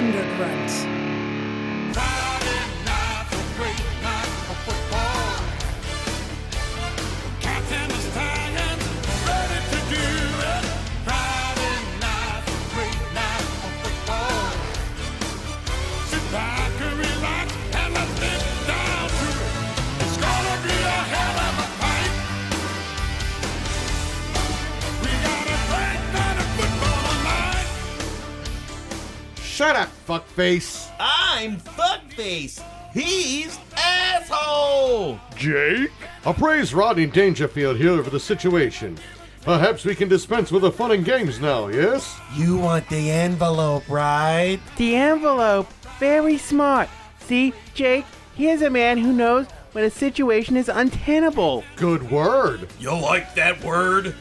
Undergrunt. Shut up, fuckface. I'm fuckface. He's asshole. Jake? Appraise Rodney Dangerfield here for the situation. Perhaps we can dispense with the fun and games now, yes? You want the envelope, right? The envelope. Very smart. See, Jake, here's a man who knows when a situation is untenable. Good word. You like that word?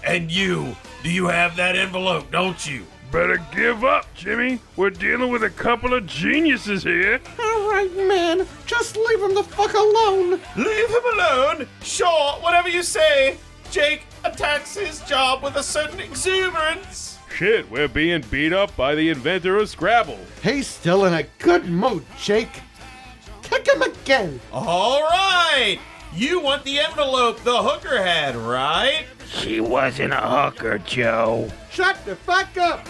And you, do you have that envelope, don't you? Better give up, Jimmy. We're dealing with a couple of geniuses here. All right, man. Just leave him the fuck alone. Leave him alone? Sure, whatever you say. Jake attacks his job with a certain exuberance. Shit, we're being beat up by the inventor of Scrabble. He's still in a good mood, Jake. Kick him again. All right. You want the envelope the hooker had, right? She wasn't a hooker, Joe. Shut the fuck up.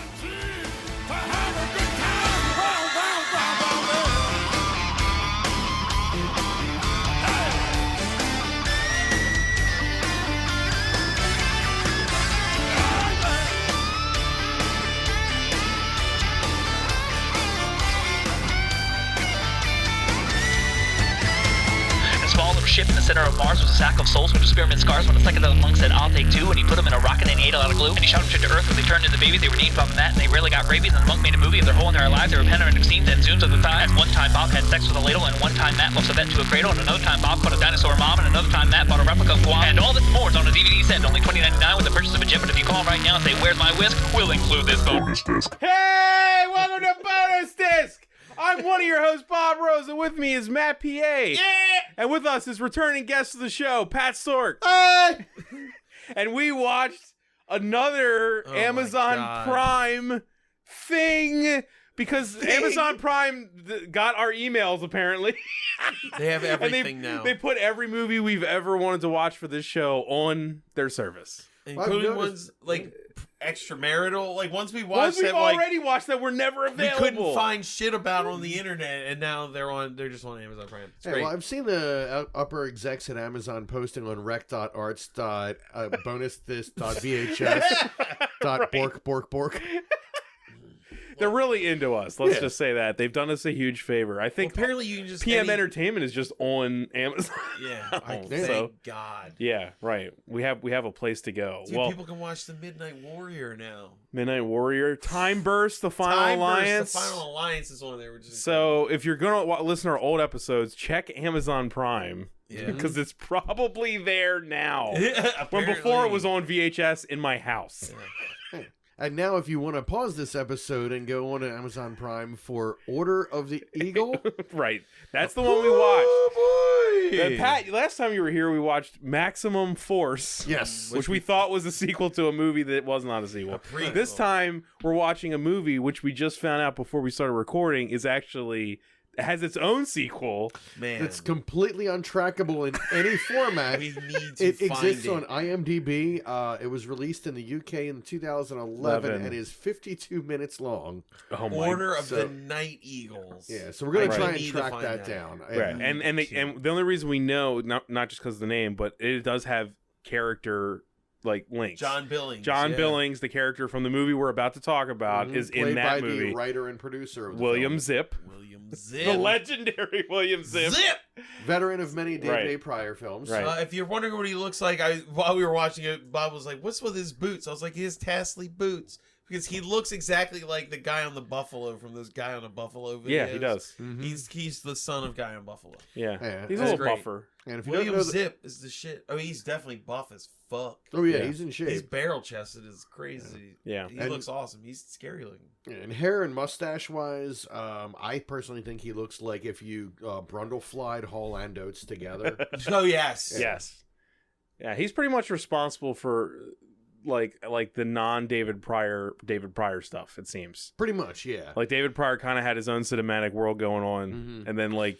Ship in the center of Mars was a sack of souls with experiment scars. When the psychedelic monk said, "I'll take two," and he put them in a rocket and he ate a lot of glue. And he shot them straight to Earth where they turned into babies. They were named from that, and they rarely got rabies. And the monk made a movie of their whole entire lives. They were panoramic scenes and zooms of the time. And one time Bob had sex with a ladle, and one time Matt lost a vet to a cradle, and another time Bob caught a dinosaur mom, and another time Matt bought a replica of Guam. And all this and more is on a DVD set, only $20.99 with the purchase of a jet. But if you call right now and say, "Where's my whisk?" we'll include this bonus disc. Hey, welcome to Bonus Disc. I'm one of your hosts, Bob Rose, and with me is Matt P.A. Yeah. And with us is returning guest of the show, Pat Storck. Hey! And we watched another Amazon Prime thing because Amazon Prime got our emails, apparently. They have everything and now. They put every movie we've ever wanted to watch for this show on their service. Including ones like extramarital, like ones we watched. Ones we've that, already watched that were never available. We couldn't find shit about on the internet, and now they're just on Amazon Prime. It's great. Well, I've seen the upper execs at Amazon posting on rec.arts.bonusthis.vhs.bork. They're really into us. Let's just say that. They've done us a huge favor. I think apparently you can just PM Entertainment is just on Amazon. Yeah. Thank God. Yeah, right. We have a place to go. Dude, people can watch The Midnight Warrior now. Midnight Warrior, Time Burst, The Final Alliance. The Final Alliance is on there. So if you're going to listen to our old episodes, check Amazon Prime. Yeah. Because it's probably there now. When before it was on VHS in my house. Yeah. And now if you want to pause this episode and go on to Amazon Prime for Order of the Eagle. Right. That's the one we watched. Oh, boy. Pat, last time you were here, we watched Maximum Force. Yes. Which we thought was a sequel to a movie that was not a sequel. This time, we're watching a movie which we just found out before we started recording is actually... has its own sequel. Man. It's completely untrackable in any format. We need to It exists on IMDb. It was released in the UK in 2011 and is 52 minutes long. Oh my. Order of the Night Eagles. Yeah, so we're going to try and track that down. Right. And the only reason we know, not just because of the name, but it does have character like links. John Billings. Billings, the character from the movie we're about to talk about, is in that movie. Played by the writer and producer of the William film. Zip. The legendary William Zip. Veteran of many Day Pryor films. Right. If you're wondering what he looks like, while we were watching it, Bob was like, "What's with his boots?" I was like, "He has tassely boots." Because he looks exactly like the guy on the Buffalo from those Guy on a Buffalo videos. Yeah, he does. Mm-hmm. He's the son of Guy on Buffalo. Yeah. He's a little buffer. And if William Zip is the shit. Oh, he's definitely buff as fuck. Oh yeah, he's in shape. He's barrel chested is crazy. Yeah. He looks awesome. He's scary looking. And hair and mustache wise, I personally think he looks like if you Brundleflied Hall and Oates together. Oh yes. Yes. Yeah, he's pretty much responsible for like the non-David Pryor stuff. It seems Pretty much, yeah. like David Pryor kind of had his own cinematic world going on, and then like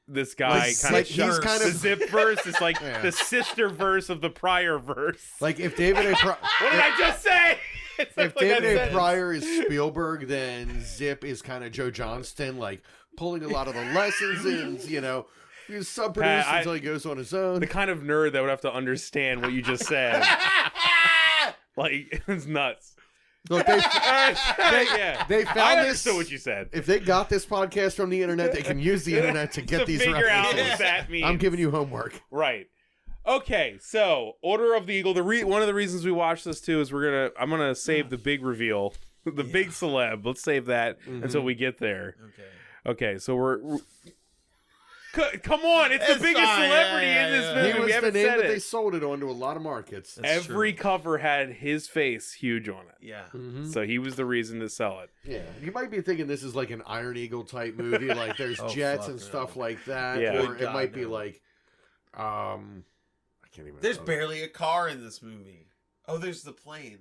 this guy Like, kind of he's kind the of Zip verse is like Yeah. the sister verse of the Pryor verse. Like if David A. What did I just say? It's If like David that A. sentence. Pryor is Spielberg, then Zip is kind of Joe Johnston, like pulling a lot of the lessons and, you know, he's sub-produced Pat, until he goes on his own. The kind of nerd that would have to understand what you just said. Like, it's nuts. Look, they Yeah. they found I this. understood what you said. If they got this podcast from the internet, they can use the internet to get To these figure out references. what that means. I'm giving you homework. Right. Okay, so Order of the Eagle. One of the reasons we watched this too is I'm gonna save the big reveal, the big celeb. Let's save that until we get there. Okay. So we're come on, it's the biggest fine. celebrity Yeah, in this yeah, movie. He we was the haven't name said that they it. sold it on to a lot of markets. That's Every true. cover had his face huge on it. Yeah. So he was the reason to sell it. Yeah, you might be thinking this is like an Iron Eagle type movie, like there's jets fuck and no. stuff like that, Yeah. or Good it God, might be no. like, I can't even. There's barely a car in this movie. Oh, there's the plane.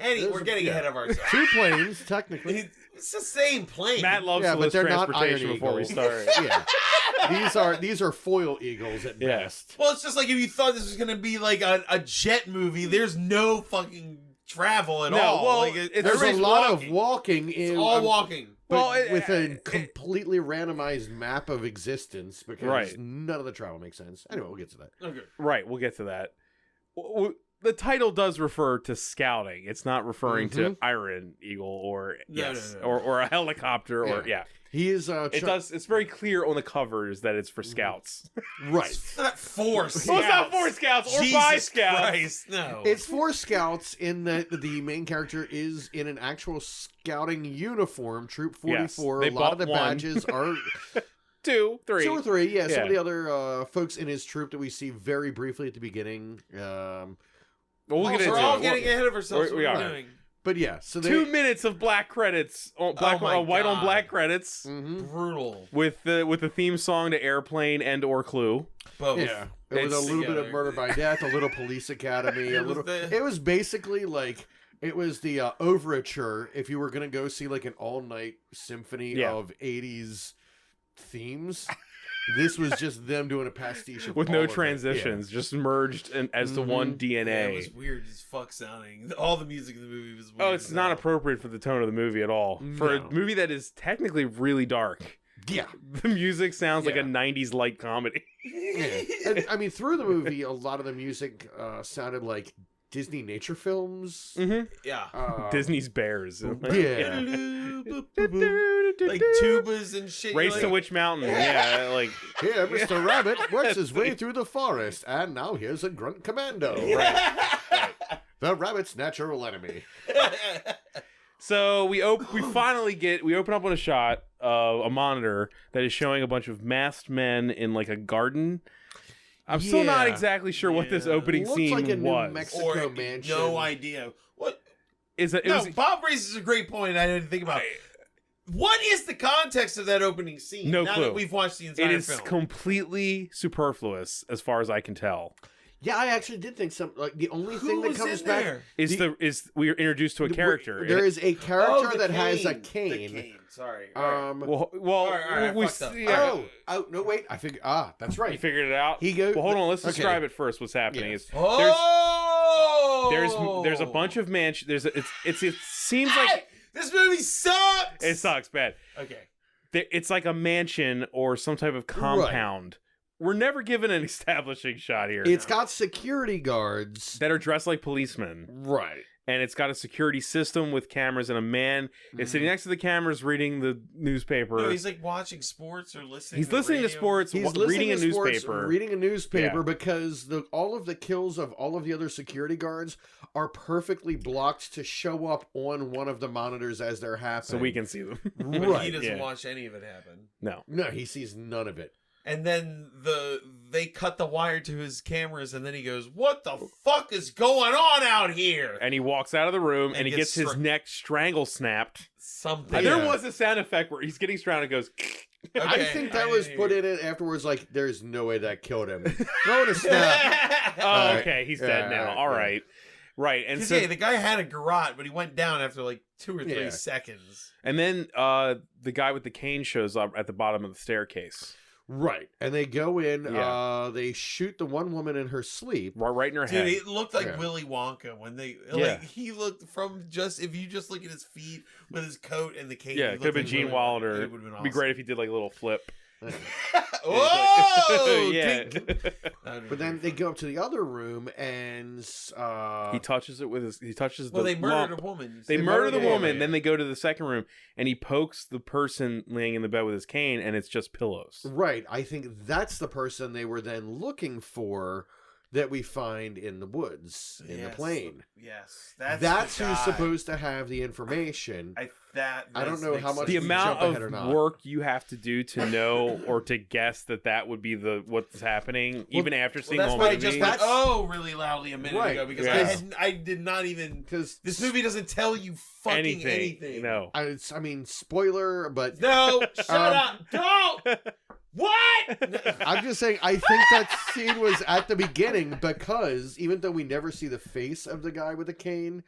We're getting ahead of ourselves. 2 planes technically. It's the same plane. Matt loves Yeah, to but list they're not transportation Iron before we Eagles. start. Yeah, these are foil eagles at Yeah. best. Well, it's just like if you thought this was gonna be like a jet movie. There's no fucking travel at No, all. well, Like, it's- There's a everybody's lot walking. of walking in. It's all walking. But Well, with a completely randomized map of existence, because Right. none of the travel makes sense. Anyway, we'll get to that. Okay. Right, we'll get to that. The title does refer to scouting. It's not referring to Iron Eagle or No. or a helicopter or Yeah. He is. It does. It's very clear on the covers that it's for scouts. Right. It's not for scouts. Well, it's not for scouts or Jesus by scouts. Christ, no. It's for scouts in that the main character is in an actual scouting uniform, Troop 44. Yes, a lot of they the bought one. badges are 2, 3. 2 or 3. Yeah, some Yeah. of the other folks in his troop that we see very briefly at the beginning. Well, we'll get we're into all it. getting ahead of ourselves. we What are. are doing? But yeah, so they 2 minutes of black credits, my white on God. black credits, Brutal. with the theme song to Airplane and or Clue. Both. Yeah, it was a It's little bit of together. Murder by Death, a little Police Academy, a It was little. the- It was basically like it was the overture if you were gonna go see like an all-night symphony Yeah. of '80s themes. This was just them doing a pastiche of With all no of it. transitions, just merged as to one Yeah, DNA. it was weird as fuck sounding. All the music in the movie was weird. Oh, it's as not hell. appropriate for the tone of the movie at all. For No. a movie that is technically really dark, Yeah, the music sounds like a Yeah. 90s light comedy. yeah. And, I mean, through the movie, a lot of the music sounded like Disney nature films. Yeah. Disney's Bears. Yeah. Like tubas and shit. Race You're to like, Witch Mountain. Yeah, like Here, Mr. Rabbit works his way through the forest, and now here's a grunt commando. The rabbit's natural enemy. so we finally open up on a shot of a monitor that is showing a bunch of masked men in like a garden. I'm still not Yeah. exactly sure what this opening Looks scene like a New was. Mexico or mansion. no idea. What? Is it? No, was, Bob raises a great point I didn't think about. What is the context of that opening scene? No now clue. that we've watched the entire it is film. completely superfluous, as far as I can tell. Yeah, I actually did think some. Like the only thing Who that was comes in back there? Is we are introduced to a character. There is a character the that has a cane. The cane. Sorry. All right. Well, All right, I we fucked up. see- oh no, wait. I figured. That's right. You figured it out. He goes. Well, hold on. Let's Okay. describe it first. What's happening Yes. is Oh! there's a bunch of mansions. It seems like This movie sucks! it sucks bad. Okay. It's like a mansion or some type of compound. We're never given an establishing shot here. It's got security guards. that are dressed like policemen, Right. and it's got a security system with cameras, and a man is sitting next to the cameras reading the newspaper. No, he's like watching sports or listening. He's to the listening to radio. sports, He's reading a listening to sports, newspaper. reading a newspaper Yeah. because all of the kills of all of the other security guards are perfectly blocked to show up on one of the monitors as they're happening. so we can see them. But he Right. doesn't yeah. watch any of it happen. No. No, he sees none of it. And then they cut the wire to his cameras, and then he goes, "What the fuck is going on out here?" And he walks out of the room, and he gets his stra- neck strangle snapped. Something. There Yeah. was a sound effect where he's getting strangled and goes. I Okay, think that I was didn't put hear in it afterwards. Like, there's no way that killed him. Throw in a snap. Oh, Alright. okay, he's dead now. All Yeah. right. Right, and Because so the guy had a garrote, but he went down after like 2 or 3 Yeah. seconds. and then the guy with the cane shows up at the bottom of the staircase, Right. And they go in, Yeah. they shoot the one woman in her sleep. right in her Dude, head. it looked like Yeah. Willy Wonka when they Yeah. like he looked from just if you just look at his feet with his coat and the cane. Yeah, he it could have been looked Gene like Wilder. It would have been It'd awesome. be great if he did like a little flip. Whoa! yeah. But then they go up to the other room and He touches it with his. He touches well, the they murdered lump. a woman. They murder the murder- woman, yeah. then they go to the second room, and he pokes the person laying in the bed with his cane, and it's just pillows. right. I think that's the person they were then looking for that we find in the woods in the plane. Yes, That's the who's guy. supposed to have the information. I don't know how much The we amount jump ahead or of not. work you have to do to know or to guess that would be what's happening, even after seeing that's the why whole I just movie. went really loudly a minute Right, ago because yeah. I did not even Because this movie doesn't tell you fucking anything. No. I mean, spoiler, but No, shut up! Don't. What? I'm just saying, I think that scene was at the beginning because even though we never see the face of the guy with the cane,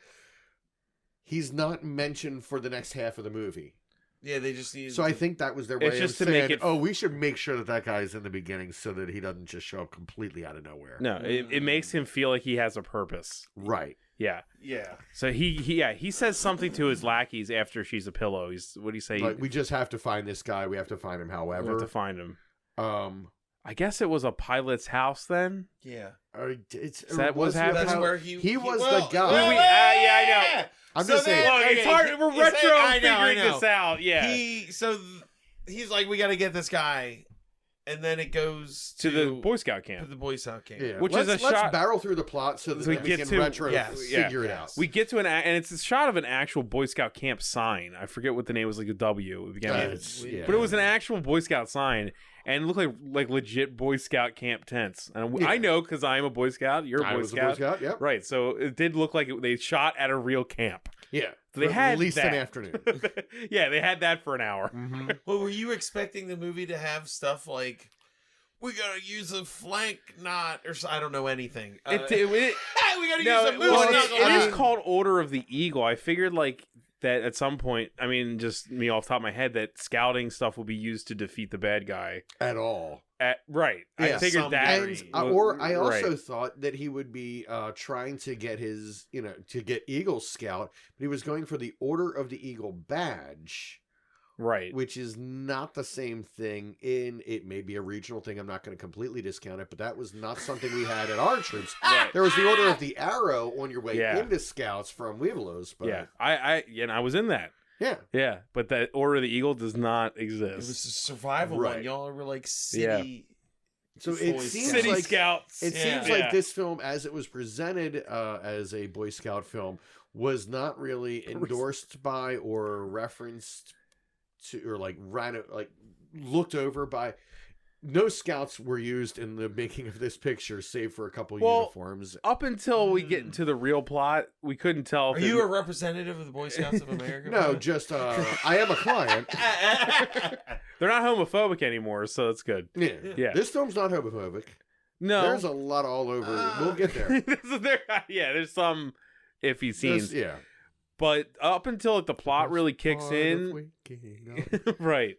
he's not mentioned for the next half of the movie. Yeah, they just need. So I think that was their way It's of just to saying, make it- oh, we should make sure that guy's in the beginning so that he doesn't just show up completely out of nowhere. No, it makes him feel like he has a purpose. Right. Yeah. Yeah. So he says something to his lackeys after she's a pillow. What do you say? Like, we just have to find this guy. We have to find him, We however. have to find him. Um, I guess it was a pilot's house then. Yeah. it's, Is that what's was it happening? That's how- where he was well, the guy. well, yeah, I know. I'm So just saying. then- Look, okay, it's hard. We're it's- retro I know. figuring this out. Yeah. He's like, we got to get this guy, and then it goes to the Boy Scout to camp. the Boy Scout camp. Yeah. Which let's, is a let's shot- barrel through the plot so that we we get can to- retro yes, figure it yes. out. We get to and it's a shot of an actual Boy Scout camp sign. I forget what the name was, like a W. It began with- It's- yeah. But it was an actual Boy Scout sign, and it looked like legit Boy Scout camp tents. And Yeah. I know because I am a Boy Scout. You're a I Boy was a Scout. Boy Scout, yep. Right. So it did look like they shot at a real camp. Yeah. They For had at least that. an afternoon. Yeah, they had that for an hour. Mm-hmm. Well, were you expecting the movie to have stuff like, we gotta use a flank knot, or I don't know anything. It, we gotta no, use a moose well, knuckle. it is called Order of the Eagle. I figured like that at some point. I mean, just me off the top of my head, that scouting stuff will be used to defeat the bad guy. At all. Right. I Yeah, figured some that. degree. And, or I also Right. thought that he would be trying to get his, to get Eagle Scout, but he was going for the Order of the Eagle badge, Right. which is not the same thing. It may be a regional thing. I'm not going to completely discount it, but that was not something we had at our troops. Right. There was the Order of the Arrow on your way Yeah. into Scouts from Weevelos, but Yeah. And I was in that. yeah. Yeah. But that Order of the Eagle does not It exist. was a survival Right. one. Y'all were like city. So it Boy seems City like Scouts. it seems Yeah. like this film, as it was presented as a Boy Scout film, was not really endorsed by or referenced to, or like looked over by. No scouts were used in the making of this picture, save for a couple uniforms. Up until we get into the real plot, we couldn't tell. Are if you a representative of the Boy Scouts of America? No, just I am a client. They're not homophobic anymore, so that's good. Yeah. Yeah. This film's not homophobic. No. There's a lot all over. We'll get there. There's some iffy scenes. Yeah. But up until like, the plot really kicks Part of in, waking up. right.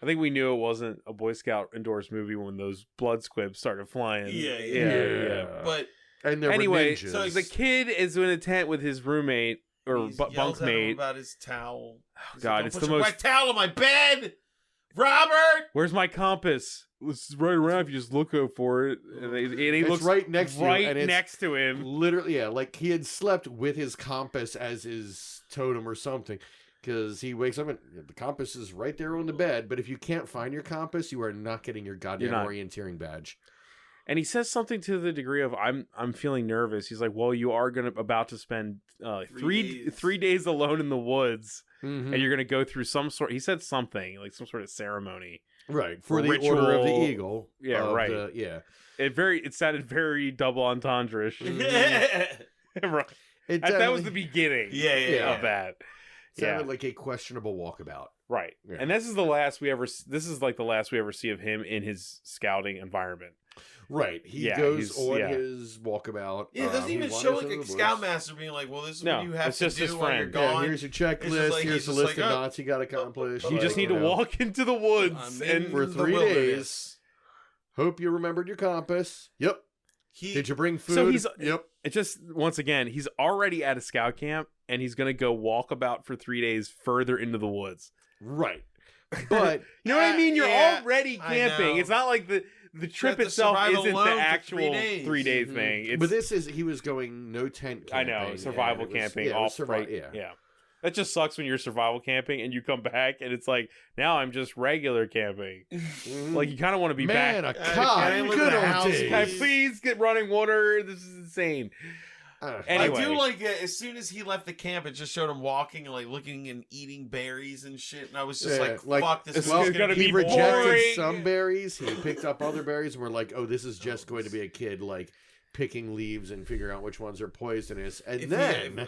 I think we knew it wasn't a Boy Scout endorsed movie when those blood squibs started flying. Yeah. But And there Anyway, were ninjas. so the kid is in a tent with his roommate or he yells at him bunkmate. about his towel. He's God, like, it's "Don't the put your most- wet towel on my bed, Robert. Where's my compass? It's right around if you just look up for it. And he It's looks right next to you, right and it's next to him. Literally, yeah, like he had slept with his compass as his totem or something. Because he wakes up and the compass is right there on the bed. But if you can't find your compass, you are not getting your goddamn You're not. orienteering badge. And he says something to the degree of I'm feeling nervous. He's like, well, you are about to spend 3 days alone in the woods, Mhm. and you're gonna go through some sort. He said something like some sort of ceremony. Right. For the ritual- Order of the Eagle. Yeah, of right. the- yeah. It sounded very double entendre-ish. Right. It That was the definitely beginning. Yeah. Of that. sounded Yeah. like a questionable walkabout. Right. Yeah. And this is the last we ever. This is like the last we ever see of him in his scouting environment. Right. He Yeah, goes on yeah. his walkabout. Yeah, it doesn't he even wanders show like into a the scoutmaster being like, "Well, this is No, what you have it's to just his do while you're friend. woods. Yeah, gone." here's your It's checklist. just like- Here's he's the just list like, of oh, knots you got to accomplish. You just need to know. walk into the woods I'm and in for the 3 wilderness. days. Hope you remembered your compass. Yep. Did you bring food? So he's Yep. It just once again, he's already at a scout camp and he's gonna go walk about for 3 days further into the woods. Right. But You know what I mean? You're yeah, already I camping. know. It's not like the trip have to itself survive isn't the alone for actual 3 days. 3-day Mhm. thing. It's, but this is he was going no tent I camping. know, and survival it was- camping yeah, it was off right. yeah. That just sucks when you're survival camping and you come back and it's like, now I'm just regular camping. Mhm. Like you kind of want to be Man, back. a Can cop. I live Good in a old house, days. Can I please get running water? This is insane. Anyway. I do like it. As soon as he left the camp, it just showed him walking and like looking and eating berries and shit. And I was just Yeah, like, "Fuck, this it's is gonna gonna be he be rejected boring. some berries. He picked up other berries, and we're like, "Oh, this is just going to be a kid like picking leaves and figuring out which ones are poisonous." And then,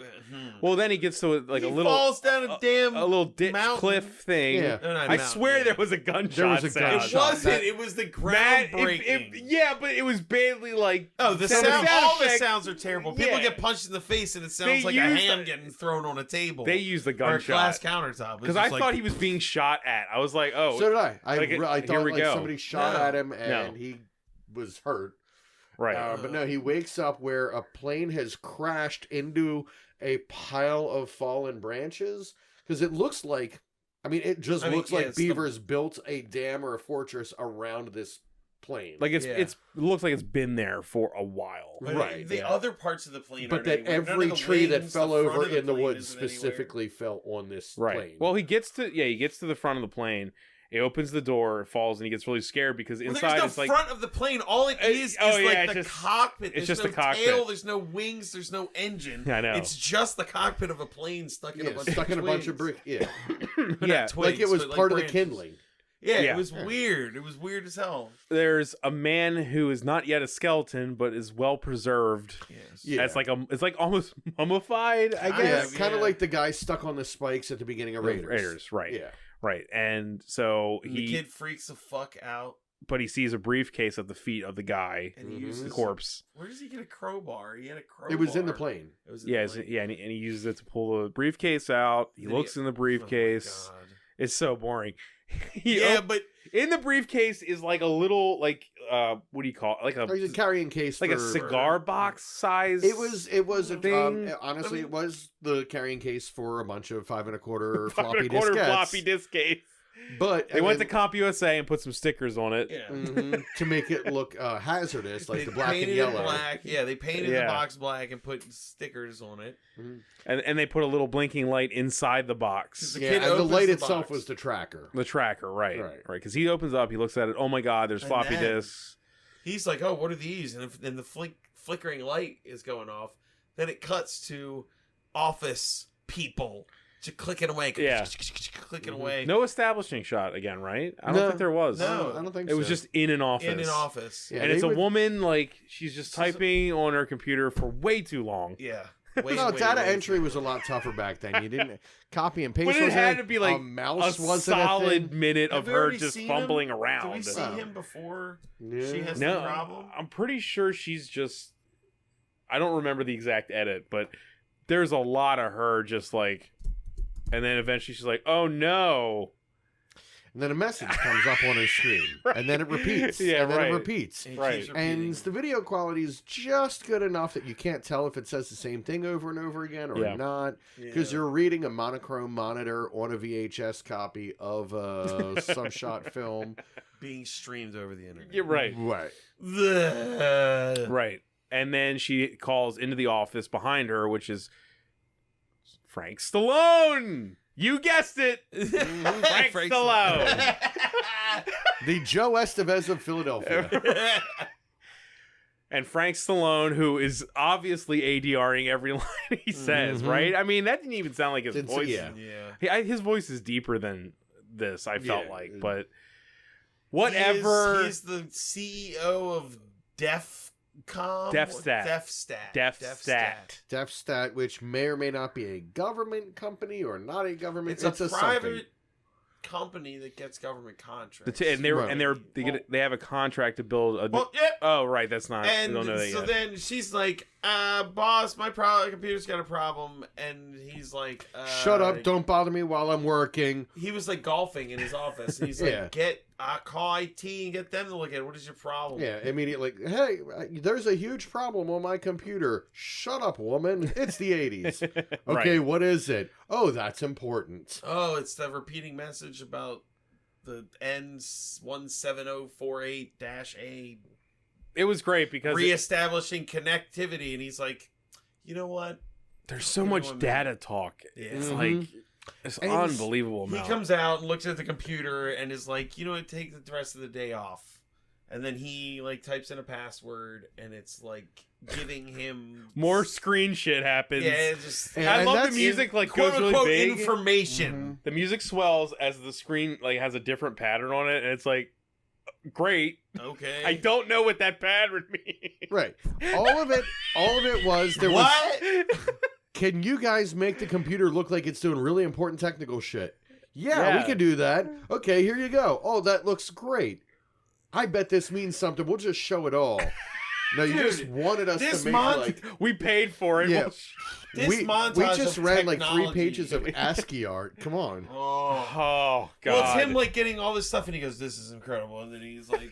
Well, then he gets to like he a little falls down a damn a little ditch mountain. cliff thing. Yeah. No, not I mountain, swear yeah. there was a gunshot. There was a sound. It gunshot. wasn't. It was the Matt, groundbreaking. yeah, but it was badly like. Oh, the sound sound! All the effect- sounds are terrible. People Yeah. get punched in the face, and it They sounds like a used ham the- getting thrown on a table. They used the or a glass gunshot countertop. because I thought he was being shot at. I was like, oh, so did I. I Like, I here thought we like go. somebody shot No. at him and No. he was hurt. right. But no, he wakes up where a plane has crashed into a pile of fallen branches because it looks like. I mean, it just looks like it's the- beavers built a dam or a fortress around this plane. Like Yeah. it looks like it's been there for a while. But Right, The yeah. other parts of the plane, but aren't that anywhere. None every of the tree that wings, fell the front over of the in the plane woods isn't anywhere. specifically fell on this Right. plane. Well, he gets to the front of the plane. He opens the door, falls, and he gets really scared because Well, inside there's no it's like front of the plane. All it is oh, yeah, like it's the just- cockpit. it's There's just no the cockpit. tail. There's no wings. There's no engine. I know. It's just the cockpit of a plane stuck in a yeah, bunch stuck of in a bunch of twigs. brick. Yeah, yeah. Twigs, like it was but, part of the branches. kindling. Yeah, Yeah. it was weird. It was weird as hell. There's a man who is not yet a skeleton but is well preserved. Yes. Yeah. It's like almost mummified, I Kind guess. of, Kind of yeah. like the guy stuck on the spikes at the beginning of Raiders. Right. Yeah. Right. And so And he the kid freaks the fuck out, but he sees a briefcase at the feet of the guy, and he Mhm. uses the corpse. Where does he get a crowbar? He had a crowbar. It was in the plane. It was in Yeah, the plane. and he uses it to pull the briefcase out. He Then looks in the Oh my briefcase. God. It's so boring. He Yeah, op- but in the briefcase is like a little what do you call it? Like It was a carrying case like for a cigar box size. It was a thing. honestly, I mean- it was the carrying case for a bunch of 5 1/4 5 floppy 1/4 diskettes. floppy disk case. But They went to CompUSA and put some stickers on it. yeah. Mhm, to make it look hazardous, like They the black and painted it yellow. black. Yeah, they painted Yeah. the box black and put stickers on it. And they put a little blinking light inside the box. The Yeah, kid and the opens light the itself box. was the tracker. The tracker, right. Right. Because he opens up, he looks at it. Oh my God, there's And floppy then- disks. He's like, "Oh, what are these?" And the flickering light is going off. Then it cuts to office people just clicking away. Yeah. Clicking away. No establishing shot again, right? I don't No. think there was. No. I don't think It was so. just in an office. In an office. Yeah, and they it's a would- woman, like, she's just This is a- typing on her computer for way too long. Yeah. No, data entry was a lot tougher back then. You didn't copy and paste. But it wasn't had a- to be like a mouse a wasn't solid a thing. minute Have of we her already just seen fumbling him? around. Did we see Oh. him before? Yeah. She has No, the problem. I'm pretty sure she's just. I don't remember the exact edit, but there's a lot of her just like, and then eventually she's like, "Oh no!" And then a message comes up on her screen, and then it repeats. Yeah, and then right. it repeats. And he Right. keeps repeating. And the video quality is just good enough that you can't tell if it says the same thing over and over again or Yeah. not, because you're reading a monochrome monitor on a VHS copy of a some shot film. being streamed over the internet. You're right, Right. The... right. And then she calls into the office behind her, which is Frank Stallone. You guessed it, Frank Stallone. The Joe Estevez of Philadelphia. And Frank Stallone, who is obviously ADRing every line he says, Mhm. right? I mean, that didn't even sound like his Didn't say- voice. yeah. His voice is deeper than this, I felt Yeah. like. But whatever. He's the CEO of DEFCON. DefStat. DefStat. DefStat. DefStat, which may or may not be a government company or not a government. It's a something. private company that gets government contracts. They have a contract to build a. Well, yeah. Oh, right. That's not. And we don't know that so yet. then she's like, boss, my computer's got a problem. And he's like, shut up, don't bother me while I'm working. He was like golfing in his office. And he's like, Yeah. call IT and get them to look at it. What is your problem? Yeah, immediately. Hey, there's a huge problem on my computer. Shut up, woman. It's the 80s. Okay, Right. what is it? Oh, that's important. Oh, it's the repeating message about the N17048-A It was great because reestablishing connectivity. And he's like, you know what? there's so much data talk. Yeah. It's Mhm. like it's And unbelievable He amount. comes out and looks at the computer and is like, you know what, take the rest of the day off. And then he like types in a password and it's like giving him More screen shit happens. Yeah, it's just And- I love the that's music like quote goes really unquote big. information. The music swells as the screen like has a different pattern on it, and it's like great. Okay. I don't know what that pattern means. Right. All of it was there What? was. Can you guys make the computer look like it's doing really important technical shit? Yeah, we Yeah. can do that. Okay, here you go. Oh, that looks great. I bet this means something. We'll just show it all. No, you just wanted us this to make montage- We paid for it. Yeah. Well, This we montage just of ran like 3 technology. pages of ASCII art. Come on. Oh. oh god. Well, it's him like getting all this stuff and he goes, this is incredible. And then he's like,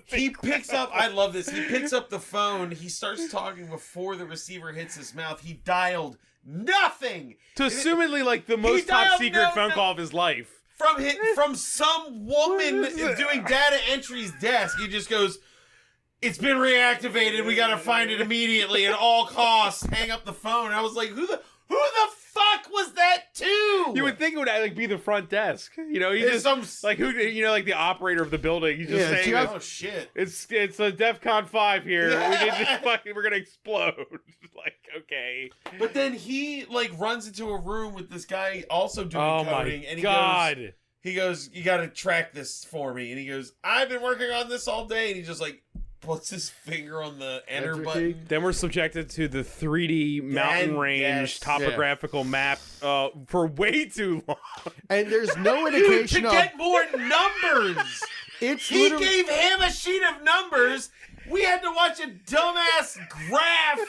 he picks up, I love this. He picks up the phone. He starts talking before the receiver hits his mouth. He dialed nothing to assumedly like the most top dialed secret phone call of his life. from some woman doing data entry's desk. He just goes, it's been reactivated. We got to find it immediately at all costs. Hang up the phone. And I was like, who the fuck was that to? You would think it would like be the front desk. You know, you It's just like who like the operator of the building. You just Yeah, saying see, that oh shit. it's a DEFCON 5 here. Yeah. We need to we're gonna explode. Like okay. But then he like runs into a room with this guy also doing Oh coding, my and god. he goes, you got to track this for me, and he goes, I've been working on this all day, and he just like puts his finger on the enter Enter button. key. Then we're subjected to the 3D mountain range yes. topographical map for way too long. And there's no Dude, to indication of get more numbers, it's he literally gave him a sheet of numbers. We had to watch a dumbass graph,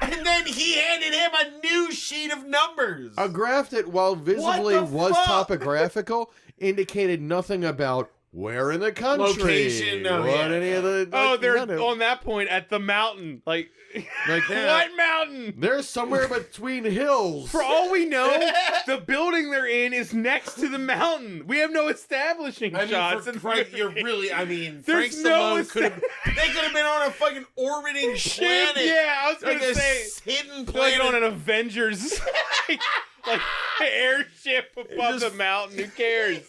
and then he handed him a new sheet of numbers. a graph that, while visibly the was fuck? topographical, indicated nothing about where in the country, Location, no, what yeah. any of the. Oh, like, they're none of- on that point at the mountain. Like like what mountain? they're somewhere between hills. For all we know, the building they're in is next to the mountain. We have no establishing I mean, shots. for in the Frank, movie. you're really, I mean, There's Frank no Stallone could have, they could have been on a fucking orbiting Shit, planet. yeah, I was Like gonna a say hidden like planet. on an Avengers like airship above just- the mountain. Who cares?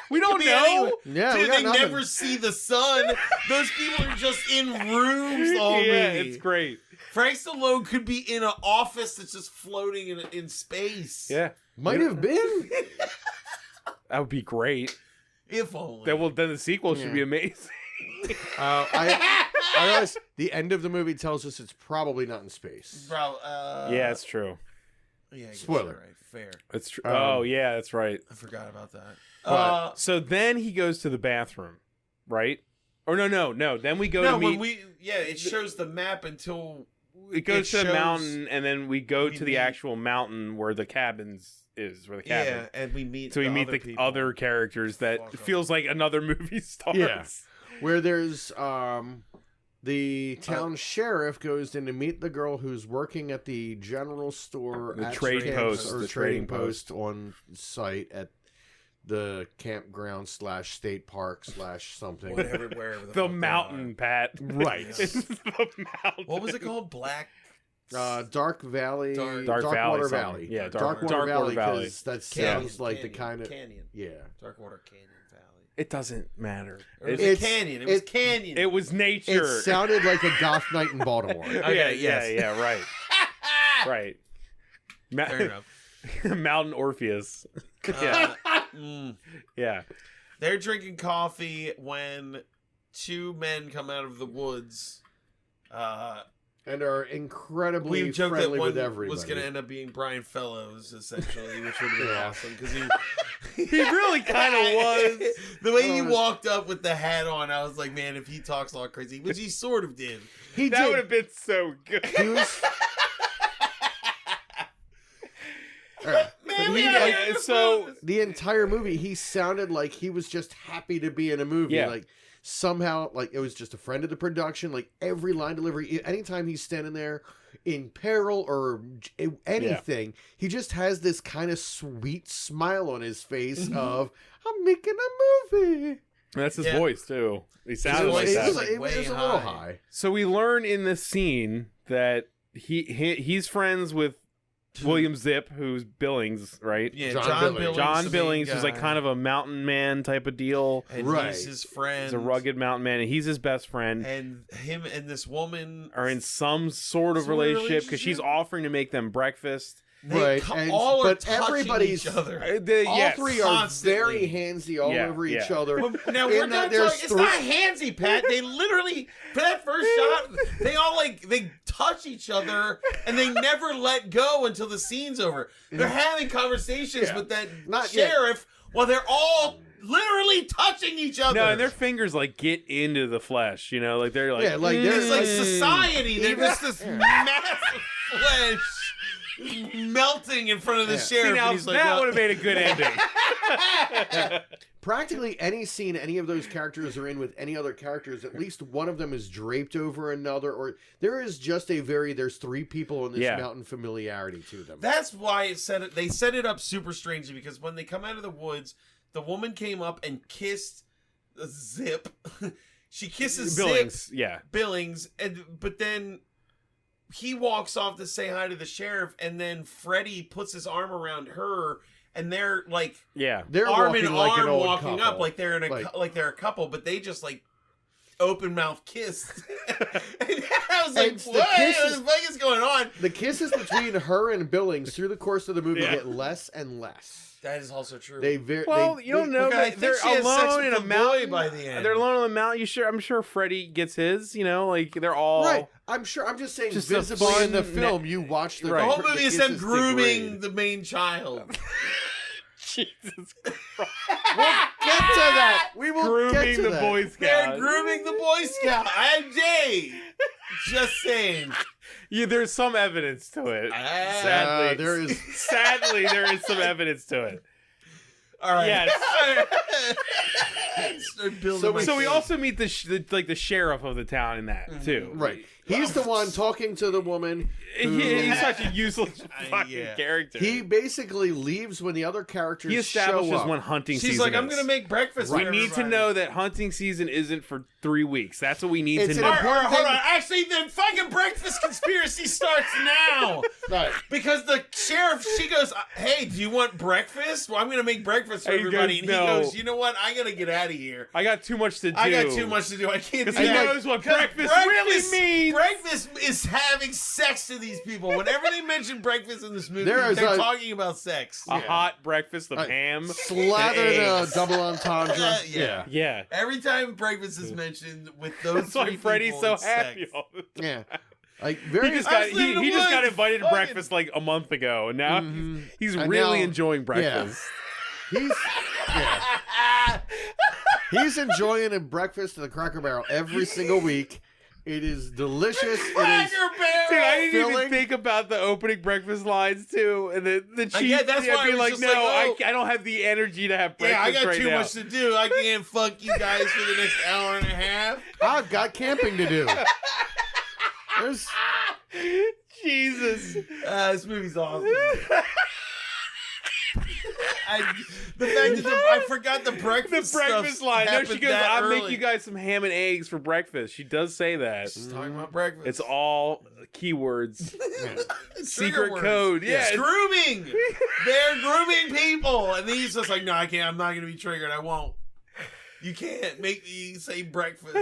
We don't Could be know. anywhere. Yeah, we Dude, got they nothing. never see the sun. Those people are just in rooms the whole Yeah, movie. it's great. Frank Stallone could be in an office that's just floating in space. Yeah, Might have been. that would be great. If only. Then the sequel should Yeah. be amazing. I realize the end of the movie tells us it's probably not in space. Bro, Yeah, it's true. yeah, I guess Spoiler. you're right. Fair. It's true. Um, Oh yeah, that's right. I forgot about that. But- So then he goes to the bathroom, right? Or no. Then we go no, to when meet. it shows the map until It goes it to the shows- mountain, and then we go we to the meet- actual mountain where the cabins is, where the cabin. yeah, and we meet. So we meet other the people. other characters that Fuck 'em. feels like another movie starts. Yeah. Where there's the town sheriff goes in to meet the girl who's working at the general store, The at trade camp- post, or the trading trading post on site at the campground / state park / something. Whatever, wherever The fuck they mountain, Pat. Right. It's the mountain. What was it called? Black. Dark Valley, Dark Darkwater Valley, Valley. yeah, Darkwater Darkwater Valley. Valley. 'Cause that Canyon, sounds like the Canyon, kind of canyon. yeah. Darkwater Canyon Valley. It doesn't matter. It was It's- a canyon. It was canyon. It was nature. It sounded like a goth night in Baltimore. Okay, yes. yeah, right. Right. Fair enough. Mountain Orpheus. Yeah. Yeah. They're drinking coffee when two men come out of the woods. and are incredibly We joked friendly that with one everybody. was going to end up being Brian Fellows, essentially, which would have been awesome because He really kind of was. The way he walked up with the hat on, I was like, man, if he talks all crazy, which he sort of did. That would have been so good. He was. Man, so the entire movie, he sounded like he was just happy to be in a movie. Yeah. Like somehow, like it was just a friend of the production. Like every line delivery, anytime he's standing there in peril or anything, he just has this kind of sweet smile on his face of I'm making a movie. that's his voice too. He sounded His like voice that. is like it way was a little high. high. So we learn in this scene that he's friends with William Zip, who's Billings, right? Yeah, John Billings. John the Billings, main who's like guy. kind of a mountain man type of deal. And Right. he's his friend. He's a rugged mountain man, and he's his best friend. And him and this woman Are in some sort of Sort of relationship because she's relationship? offering to make them breakfast. Right, all are but touching everybody's- each other. Yes. All three are constantly. very handsy all Yeah, over each yeah. other. Now In we're that not there's talking. It's not handsy, Pat. They literally for that first shot, they all they touch each other and they never let go until the scene's over. They're having conversations Yeah. with that Not yet. sheriff while they're all literally touching each other. No, and their fingers like get into the flesh, you know, like they're like, Yeah, like, they're It's like society. They're Even- just this massive flesh melting in front of the See, sheriff. now and he's like, that well, would have made a good ending. Practically any scene any of those characters are in with any other characters, at least one of them is draped over another, or there is just there's three people in this Yeah. mountain familiarity to them. That's why they set it up super strangely because when they come out of the woods, the woman came up and kissed Zip. She kisses Billings, Zip, yeah. Billings, but then he walks off to say hi to the sheriff, and then Freddie puts his arm around her, and they're like Yeah. They're arm in walking like an arm old walking couple. up like they're in a Like- they're a couple, but they just like open mouth kissed. And I was like, And the what kiss the fuck is going on? The kisses between her and Billings through the course of the movie Yeah. get less and less. That is also true. Well, you don't know. Look, I That think they're she has sex alone with in a the boy mountain. by the end. They're alone on the mountain. I'm sure Freddie gets his. You know, like they're all Right. I'm sure. I'm just saying, Just a visibly in the fun film, you watch the, Right. The whole the movie is them kisses grooming degrade. the main child. Jesus Christ. Get to that. We will Grooming get to the that. Boy They're Scout. grooming the Boy Scout. I'm Jay. Just saying. Yeah, there's some evidence to it. Sadly, there is. Sadly, there is some evidence to it. All right. Yes. Start building So my So we case. also meet the sheriff of the town in that too. Right. He's the one talking to the woman. who- He's such a useless fucking yeah. character. He basically leaves when the other characters He establishes show up. when hunting She's season like, I'm is. going to make breakfast. We for need to everybody. know that hunting season isn't for 3 weeks. That's what we need It's to an know. All right, hold on. Actually, the fucking breakfast conspiracy starts now. Right. Because the sheriff, she goes, hey, do you want breakfast? Well, I'm going to make breakfast for And he everybody. goes, And he "No." goes, you know what? I got to get out of here. I got too much to do. I got too much to do. I can't do Because he that. knows what 'Cause breakfast really means. Breakfast is having sex to these people. Whenever they mention breakfast in this movie, There is they're a- talking about sex. A hot breakfast of Right. ham. Slathered and a eggs. double entendre. Yeah. Yeah. Every time breakfast is mentioned with those That's why three Freddie's people, so it's happy sex. all the time. Yeah. Like very. He just I got was living in he the just got woods, invited to fucking- breakfast like a month ago, and now he's And really now- enjoying breakfast. He's. He's enjoying a breakfast at the Cracker Barrel every single week. It is delicious. It is. Cracker Barrel! Dude, I didn't even Filling. think about the opening breakfast lines too, and the chief. get- that's why I being was like, just no, like, oh. I don't have the energy to have breakfast Yeah, I got right too now. much to do. I can't fuck you guys for the next hour and a half. I've got camping to do. There's. Jesus. This movie's awesome. The fact that I forgot the The breakfast breakfast stuff line. No, she happened goes, that I'll make early. you guys some ham and eggs for breakfast. She does say that. Just talking about breakfast. It's all keywords. It's secret trigger words. code. Yeah. It's grooming. They're grooming people, and he's just like, no, I can't. I'm not going to be triggered. I won't. You can't make me say breakfast.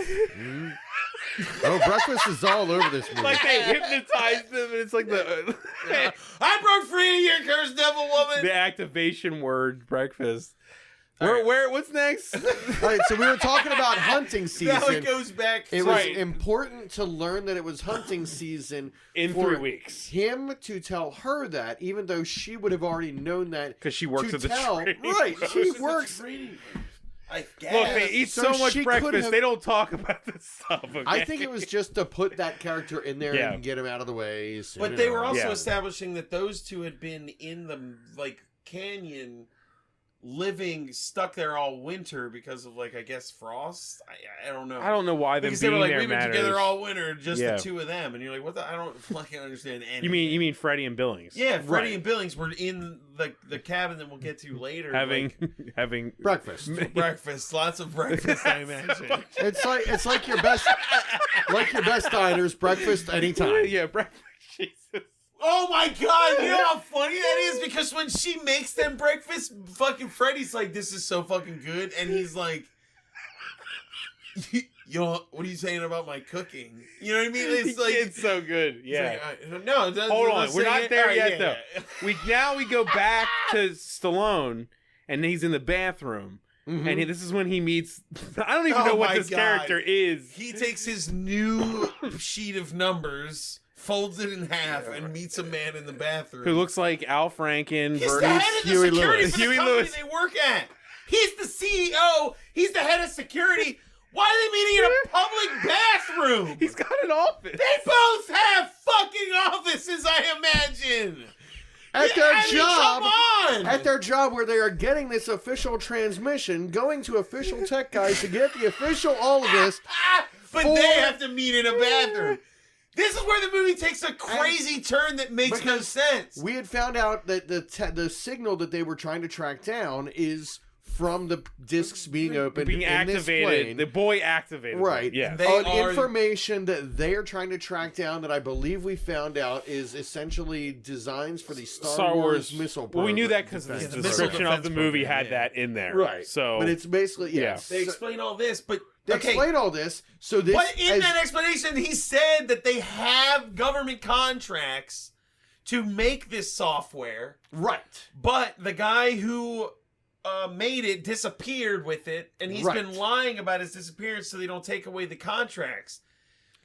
Oh, breakfast is all over this movie. Like they hypnotized them, and it's like the I broke free of your cursed devil woman. the activation word breakfast. What's next? All right, so we were talking about hunting season. Now it goes back. It was Right. important to learn that it was hunting season In for 3 weeks. him to tell her that, even though she would have already known that. Because she works to at the tell, training right? post. She works. I guess. Look, they eat So so much she could breakfast, have- they don't talk about this stuff. Okay? I think it was just to put that character in there Yeah. and get him out of the way. soon But they were enough. also Yeah. establishing that those two had been in the canyon, living stuck there all winter because of I guess frost. I don't know. I don't know why them because they being were there we've been matters. together all winter, just Yeah. the two of them, and you're like, what the? I don't fucking understand anything. You mean Freddie and Billings? Yeah, Freddie Right. and Billings were in the cabin that we'll get to later, having breakfast. breakfast, lots of breakfast. I imagine. It's like your best diners, breakfast anytime. yeah, breakfast. Jesus. Oh my god, you know how funny that is? Because when she makes them breakfast, fucking Freddy's like, this is so fucking good. And he's like, yo, what are you saying about my cooking? You know what I mean? It's like, it's so good. Yeah. No, Hold on, we're not there yet though. We go back to Stallone, and he's in the bathroom, and this is when he meets. I don't even Oh know what my this God. character is. He takes his new sheet of numbers, folds it in half, and meets a man in the bathroom. Who looks like Al Franken He's the versus head of the Huey security Lewis. for the Huey company Lewis. they work at. He's the CEO. He's the head of security. Why are they meeting in a public bathroom? He's got an office. They both have fucking offices, I imagine. At their I mean, job, come on. at their job where they are getting this official transmission, going to official tech guys to get the official all of this. But for- they have to meet in a bathroom. This is where the movie takes a crazy turn that makes no because sense. We had found out that the signal that they were trying to track down is from the discs being opened, Being in this activated. plane. The boy activated. Right. Yeah. They On are- information that they are trying to track down that I believe we found out is essentially designs for the Star Wars missile program. Well, we knew that because the defense the missile description of the defense movie program, had yeah. that in there. Right. So, but it's basically, yes. They explain all this, but They okay. explain all this. So this, But in as- that explanation, he said that they have government contracts to make this software, right. but the guy who made it disappeared with it, and he's Right. been lying about his disappearance so they don't take away the contracts.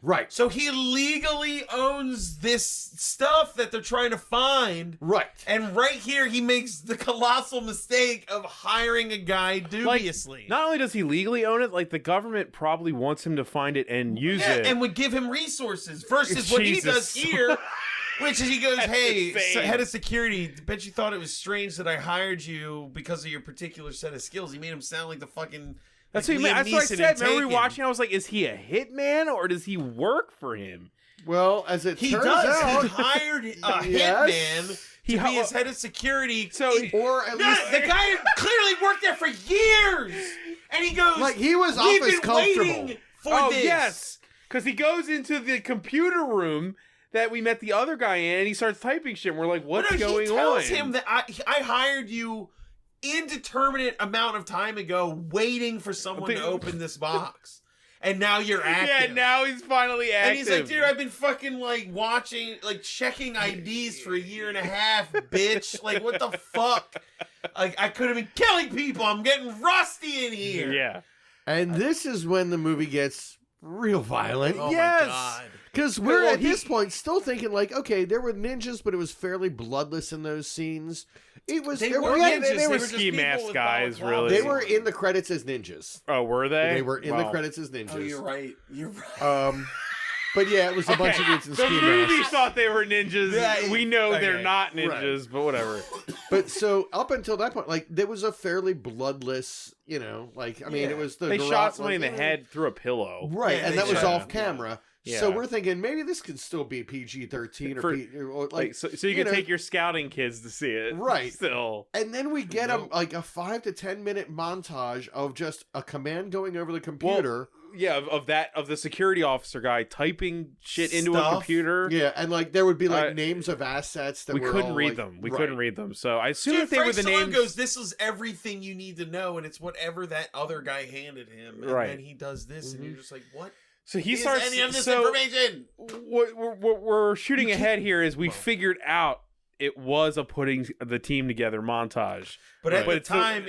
Right. So he legally owns this stuff that they're trying to find. Right. And right here, he makes the colossal mistake of hiring a guy dubiously. not only does he legally own it, like the government probably wants him to find it and use it. and would give him resources versus what he Jesus. does here, which is he goes, "Hey, insane. head of security, bet you thought it was strange that I hired you because of your particular set of skills." He made him sound like the fucking. That's like what, Liam that's what I Neeson in said. Remember Taken. watching? I was like, is he a hitman or does he work for him? Well, as it He turns does. out, He hired a Yes. hitman He to ha- be his head of security. So, or at No, least the guy clearly worked there for years, and he goes, like he was "We've office been comfortable. waiting for oh this." yes, because he goes into the computer room that we met the other guy in, and he starts typing shit. And we're like, what's No, going he tells on? him that I hired you indeterminate amount of time ago, waiting for someone to open this box, and now you're active. Yeah, now he's finally active. And he's like, dude, I've been fucking like watching, like checking IDs for a year and a half, bitch. Like, what the fuck? Like, I could have been killing people. I'm getting rusty in here. yeah. And this is when the movie gets real violent. Oh yes. my god. Because we're Well, at this point still thinking like, okay, there were ninjas, but it was fairly bloodless in those scenes. It was They there were were- ninjas. they They were were just ski people mask with guys, balaclavas. really. they were in the credits as ninjas. Oh, were they? They were in the Wow. credits as ninjas. Oh, you're right. You're right. But yeah, it was a bunch of dudes in The ski movie masks. thought they were ninjas. Yeah, we know okay. they're not ninjas, but whatever. But so up until that point, like there was a fairly bloodless, you know, like I mean, Yeah. it was the They garage- shot somebody in like, the head through a pillow. right? Yeah, and they that was shot off him, camera. yeah. So Yeah. we're thinking maybe this could still be PG-13 or, For- or Like, so you can know, take your scouting kids to see it. Right. Still. And then we get like a 5 to 10 minute montage of just a command going over the computer. Yeah, of the security officer guy typing shit into a Stuff. computer. Yeah, and like there would be like Uh, names of assets that We were couldn't all, read like- them. We right. couldn't read them. So I assume Dude, that they Frank were the Stallone names. goes, "This is everything you need to know," and it's whatever that other guy handed him. And Right. then he does this, and you're just like, "What So he is starts. any of this so information?" what we're shooting ahead here is we figured out it was a putting the team together montage. But at the time,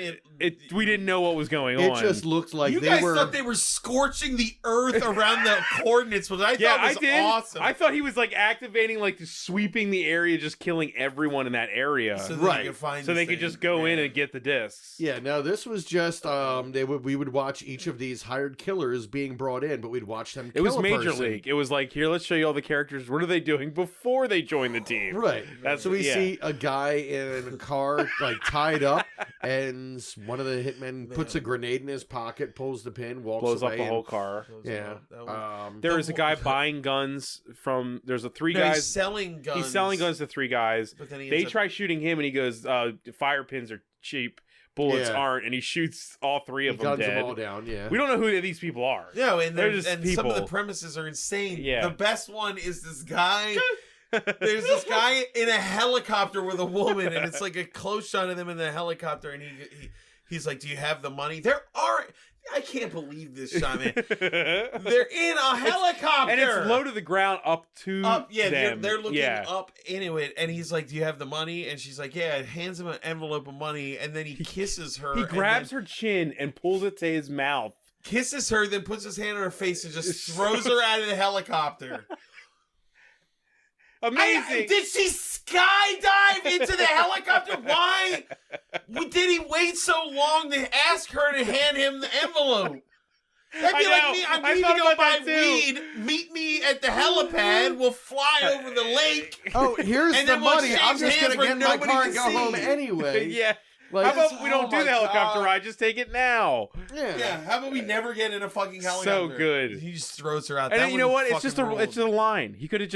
we didn't know what was going on. It just looked like you guys thought they were scorching the earth around the coordinates, which I thought was awesome. I thought he was like activating, like sweeping the area, just killing everyone in that area, so they could just go in and get the discs. Yeah, no, this was just we would watch each of these hired killers being brought in, but we'd watch them kill It was a Major person. League. It was like, here, let's show you all the characters. What are they doing before they join the team? Right. That's so we see a guy in a car like tied up, and one of the hitmen puts a grenade in his pocket, pulls the pin, walks blows away, up the whole car. Yeah. There is a guy buying guns from. There's three guys he's selling guns. He's selling guns to three guys. But then they try shooting him, and he goes, "Fire pins are cheap, bullets aren't," and he shoots all three of them guns dead. them all down. Yeah. We don't know who these people are. No, and they're just people. Some of the premises are insane. Yeah. The best one is this guy. There's this guy in a helicopter with a woman, and it's like a close shot of them in the helicopter, and he's like, "Do you have the money?" I can't believe this shot, man. They're in a helicopter, and it's low to the ground up to them. They're looking up into it, and he's like, "Do you have the money?" And she's like, "Yeah." Hands him an envelope of money, and then he kisses her. He grabs her chin and pulls it to his mouth. Kisses her, then puts his hand on her face and just throws her out of the helicopter. Amazing. Did she skydive into the helicopter? Why did he wait so long to ask her to hand him the envelope? That'd be like me. I'm going to go buy weed. Meet me at the helipad. We'll fly over the lake. Oh, here's and the then we'll money. I'm just going to get in my car and go home see. anyway. Yeah. Like, how about we don't do the helicopter ride? Just take it now. Yeah. How about we never get in a fucking helicopter? So good. He just throws her out. And that then, you know what? It's just fucking a line. It could have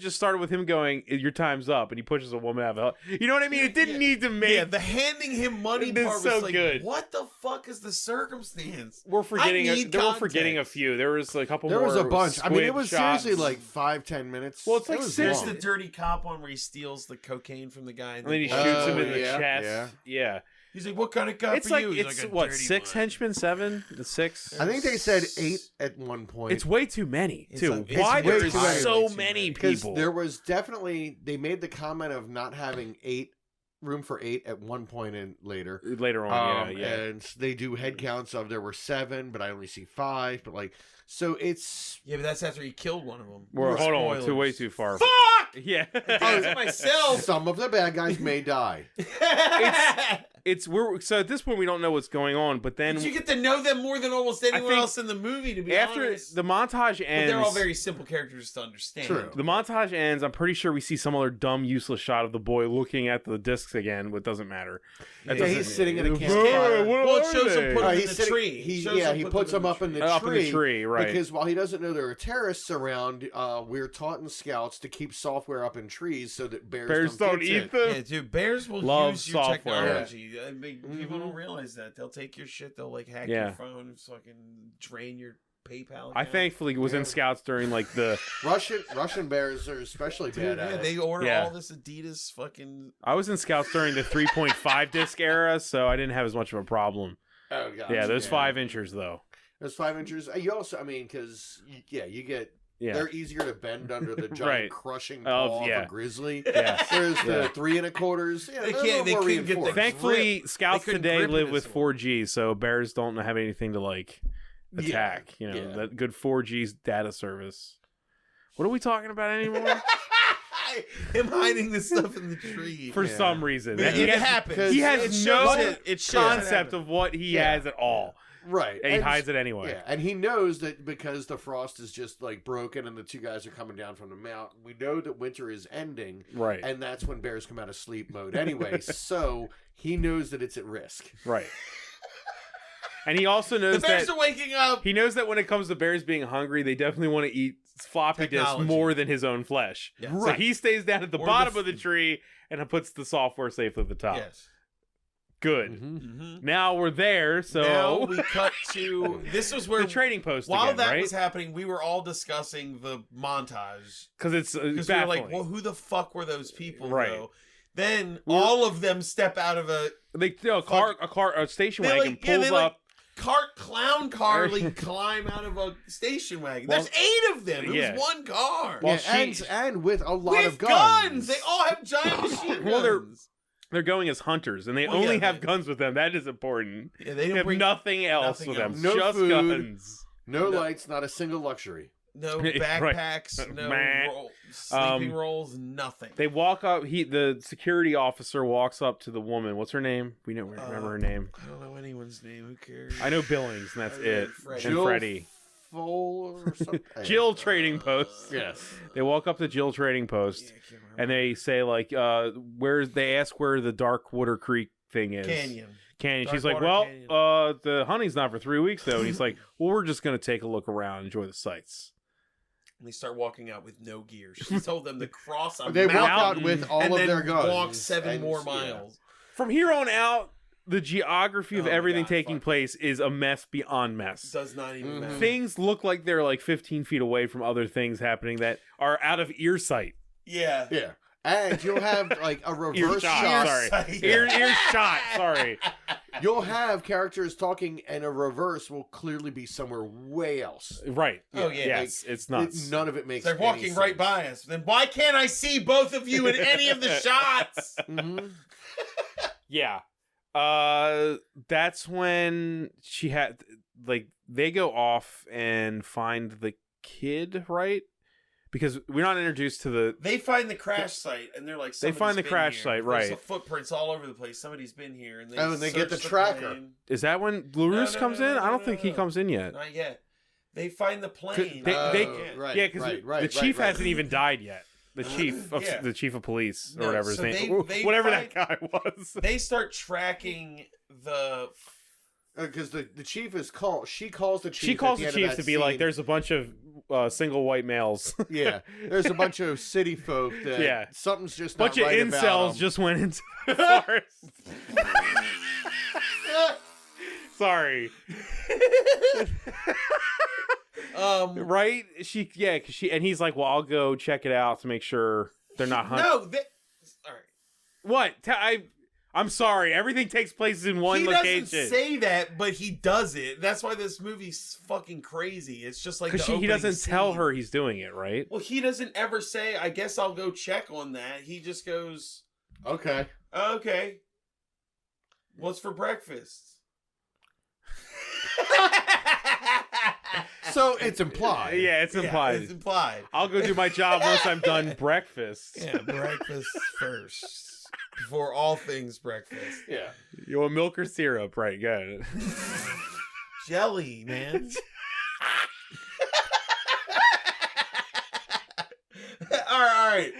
just started with him going, "Your time's up," and he pushes a woman out of it. You know what I mean? It didn't need to make. Yeah, the handing him money It is part was so like, good. what the fuck is the circumstance? We're forgetting. I need we're forgetting a few. There was a couple. There more was a bunch. I mean, it squib was shots. seriously like 5-10 minutes. Well, it's like There's long. the dirty cop one where he steals the cocaine from the guy, And then he blows shoots him away. in the yeah, chest. Yeah. He's like, "What kind of cop It's are like you?" He's it's like, "A what dirty 6 one." henchmen, 7, 6. I think they said 8 at one point. It's way too many It's too. like- it's Why way there too is many. so Way too many many. because people? there was definitely they made the comment of not having room for 8 at one point in later. Later on, yeah. And they do head counts of there were 7, but I only see 5. But like, so it's Yeah, but that's after he killed one of them. Hold on, Spoilers. way too far. Fuck! Yeah. That's myself. some of the bad guys may die. So at this point we don't know what's going on, but then But you get to know them more than almost anyone think else in the movie. To be after honest, the montage but ends, they're all very simple characters to understand. True. the montage ends. I'm pretty sure we see some other dumb, useless shot of the boy looking at the discs again, but it doesn't matter. That Yeah, doesn't- he's sitting in a Whoa, campfire. what Well, it are shows him they? put him in he's the sitting- tree. He Shows he puts them up in the Up in tree. the tree, right? Because while he doesn't know there are terrorists around, we're taught in Scouts to keep software up in trees so that bears don't get eat it. them. Yeah, dude, bears will Love use your software. technology. I mean, people don't realize that. They'll take your shit. They'll like hack Yeah. your phone and fucking drain your PayPal. I account. thankfully was in Scouts during like the. Russian bears are especially Dude, bad yeah, at they it. order Yeah. all this Adidas fucking. I was in Scouts during the 3.5 disc era, so I didn't have as much of a problem. Oh god. Yeah, those 5 inchers though. Those 5 inches. You also, I mean, because you get. Yeah. They're easier to bend under the giant Right. crushing Oh, paw yeah. of a grizzly. Yeah. There's the Yeah. 3 1/4s. Yeah, They they're a can't- little they more couldn't get the reinforced. Thankfully, Scouts couldn't today grip it live as with well. 4G, so bears don't have anything to like attack. You know, yeah. that good 4G data service. What are we talking about anymore? Him hiding this stuff in the tree. For some reason, It he has, happens. he It has shows no it. It shows it concept happen. of what he Yeah. has at all, Right. and he hides it anyway. Yeah, and he knows that because the frost is just like broken and the 2 guys are coming down from the mountain, we know that winter is ending, Right, and that's when bears come out of sleep mode anyway. So he knows that it's at risk. right. And he also The knows bears that are waking up. he knows that when it comes to bears being hungry, they definitely want to eat floppy disks Technology. more than his own flesh. Yes. So Right. he stays down at the Or bottom the of the tree and puts the software safely at the top. Yes. Good. Mm-hmm. Now we're there, so Now we cut to. This was where the trading post While again, that right? was happening, we were all discussing the montage Because it's because we were baffling. like, "Well, who the fuck were those people?" Right. Though? Then all of them step out of a. a station They wagon like- yeah, pulls they like- up. clown car climb out of a station wagon. There's 8 of them. It was one car. Well, and with a lot of guns. They all have giant machine guns. Well, they're going as hunters, and they only have guns with them. That is important. Yeah, they have nothing else with them. No just food, guns. No lights, not a single luxury. No backpacks, no sleeping rolls, nothing. They walk up. The security officer walks up to the woman. What's her name? We don't remember her name. I don't know anyone's name. Who cares? I know Billings, and that's it. And Freddie. Or something. Jill Trading Post. Yes. They walk up to Jill Trading Post, and they say like, they ask where the Dark Water Creek thing is. Canyon. She's like, well, the hunting's not for 3 weeks though. And he's like, well, we're just gonna take a look around, enjoy the sights. And they start walking out with no gear. She told them to cross a They mountain walk out with all of their guns. Walk 7 more miles. From here on out, the geography of everything taking place is a mess beyond mess. It does not even matter. Things look like they're like 15 feet away from other things happening that are out of ear sight. Yeah. Yeah. And you'll have like a reverse shot. Sorry. Ear shot. Sorry. You'll have characters talking, and a reverse will clearly be somewhere way else. Right. Oh yeah. Yes, it's nuts. None of it makes. They're walking sense. right by us. Then why can't I see both of you in any of the shots? Mm-hmm. Yeah. That's when she had they go off and find the kid, right? Because we're not introduced to the. They find the crash site, and they're like, they find the crash site, right? There's footprints all over the place. Somebody's been here, and they get the tracker. plane. Is that when LaRousse comes in? I don't think he comes in yet. Not yet. They find the plane. Right. Yeah, because the chief hasn't even died yet. The chief of police or whatever his name, whatever that guy was. They start tracking the. Because the chief is called. She calls the chief. She calls the chief to be like, "There's a bunch of single white males." Yeah, there's a bunch of city folk that something's just not bunch of right incels just went into the forest. Sorry. Right? And he's like, "Well, I'll go check it out to make sure they're not hunting." No, all right. What? I'm sorry. Everything takes place in one location. He doesn't say that, but he does it. That's why this movie's fucking crazy. It's just like because he doesn't tell her he's doing it, right? Well, he doesn't ever say, "I guess I'll go check on that." He just goes, "Okay, okay. What's for breakfast?" So it's implied. Yeah, it's implied. It's implied. I'll go do my job once I'm done breakfast. Yeah, breakfast first. Before all things breakfast. Yeah. You want milk or syrup? Right, got it. Jelly, man. All right.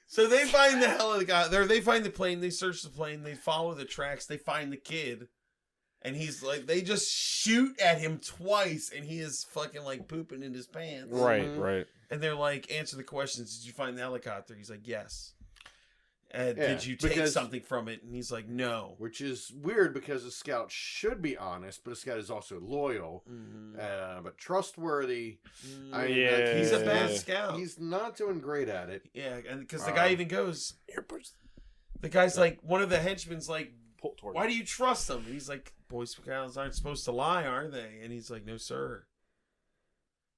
So they find the helicopter. They find the plane. They search the plane. They follow the tracks. They find the kid. And he's like, they just shoot at him twice, and he is fucking like pooping in his pants. Right, right. And they're like, answer the questions. Did you find the helicopter? He's like, yes. Did you take something from it? And he's like, no. Which is weird because a scout should be honest, but a scout is also loyal, but trustworthy. He's a bad scout. He's not doing great at it. Yeah, and because the guy even goes, the guy's like, one of the henchmen's like, why do you trust them? And he's like, Boy Scouts aren't supposed to lie, are they? And he's like, no, sir.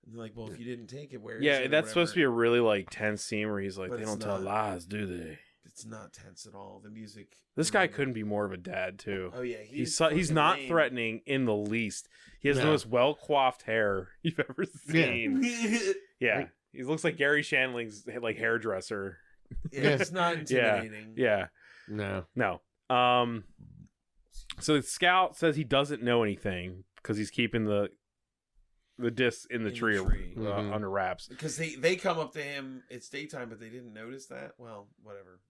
And they're like, well, if you didn't take it, where is it? Yeah, that's supposed to be a really like tense scene where he's like, but they don't tell lies, do they? It's not tense at all. The music. This guy couldn't be more of a dad too. Oh yeah, he's not threatening in the least. He has the most well coiffed hair you've ever seen. Yeah, he looks like Gary Shandling's like hairdresser. Yeah, it's not intimidating. Yeah. No. So the scout says he doesn't know anything because he's keeping the disc in the tree. Under wraps. Because they come up to him. It's daytime, but they didn't notice that. Well, whatever.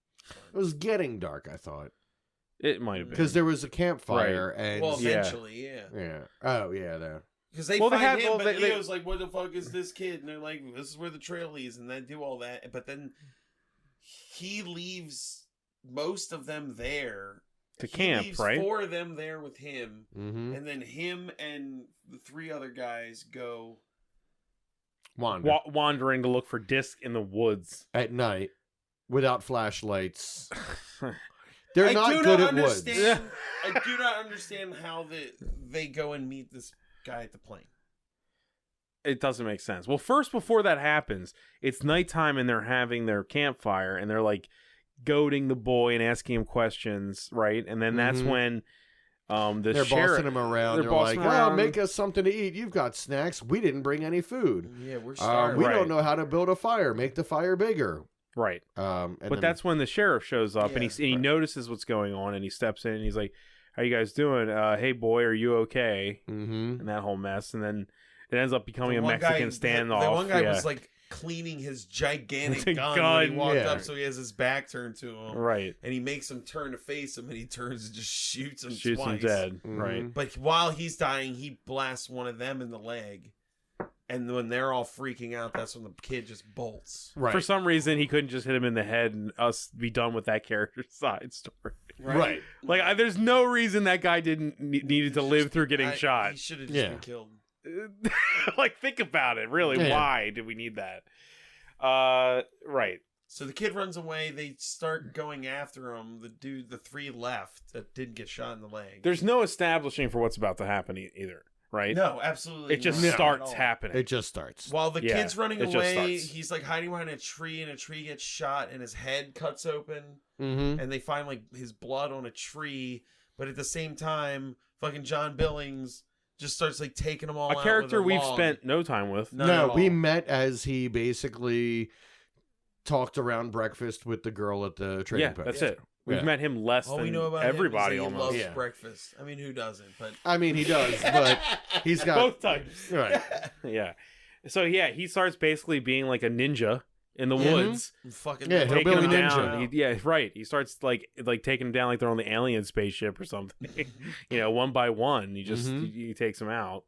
It was getting dark, I thought. It might have been because there was a campfire, and eventually, yeah. Oh yeah, there. Because they find him, but Leo's like, "What the fuck is this kid?" And they're like, "This is where the trail leads," and they do all that. But then he leaves most of them there to camp, right? 4 of them there with him, and then him and the 3 other guys go wandering to look for disc in the woods at night without flashlights. They're not good at woods. I do not understand how they go and meet this guy at the plane. It doesn't make sense. Well, first, before that happens, it's nighttime and they're having their campfire and they're like goading the boy and asking him questions, right? And then that's when they're bossing him around. They're like, "Oh, make us something to eat. You've got snacks. We didn't bring any food. Yeah, we're starving. We don't know how to build a fire. Make the fire bigger." Right. But that's when the sheriff shows up and he notices what's going on and he steps in and he's like, "How you guys doing? Hey, boy, are you okay?" And that whole mess. And then it ends up becoming a Mexican standoff. The one guy was like cleaning his gigantic gun when he walked up, so he has his back turned to him. Right. And he makes him turn to face him, and he turns and just shoots him Shoots twice. him dead. Right. But while he's dying, he blasts one of them in the leg. And when they're all freaking out, that's when the kid just bolts. Right. For some reason, he couldn't just hit him in the head and us be done with that character's side story. Right. Like, there's no reason that guy needed to live through getting shot. He should have just been killed. Like, think about it. Really, why did we need that? Right. So the kid runs away. They start going after him. The three left that didn't get shot in the leg. There's no establishing for what's about to happen either, right? No, absolutely. It just not starts at all. happening. It just starts. While the kid's running it just away, starts. he's like hiding behind a tree, and a tree gets shot, and his head cuts open, Mm-hmm. and they find like his blood on a tree. But at the same time, fucking John Billings just starts like taking them all out. A character with a we've log. spent no time with. None at No, we all. met as he basically talked around breakfast with the girl at the trading Yeah, post. that's it. We've Yeah. met him less All than we know about everybody him is that he almost. loves Yeah. breakfast. I mean, who doesn't? But I mean, he does, but he's got Both types. right. Yeah. So he starts basically being like a ninja in the Mhm. woods. fucking Yeah, Taking Hillbilly him ninja. down. Yeah, right. He starts like taking him down like they're on the alien spaceship or something. One by one. He just he takes him out.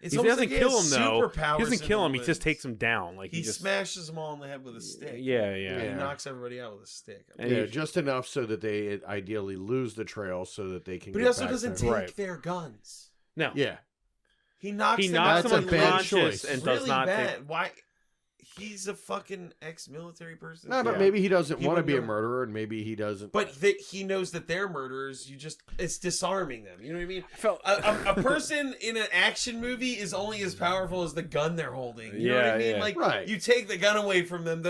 It's He almost doesn't like kill has him though. superpowers He doesn't in kill the him. He just woods. takes him down. Like He just smashes them all in the head with a stick. Yeah. He knocks everybody out with a stick. And Yeah, he- just enough so that they ideally lose the trail so that they can But get he also back doesn't to- take Right. their guns. No. Yeah. He knocks He them knocks out That's him a bad unconscious choice. and really does not bad. take. Why? He's a fucking ex-military person. No, but Yeah. maybe he doesn't He want to wouldn't be a know. murderer, and maybe he doesn't. But he knows that they're murderers. It's disarming them. You know what I mean? I felt A person in an action movie is only as powerful as the gun they're holding. You know what I Yeah, mean? yeah. Like, Right. you take the gun away from them.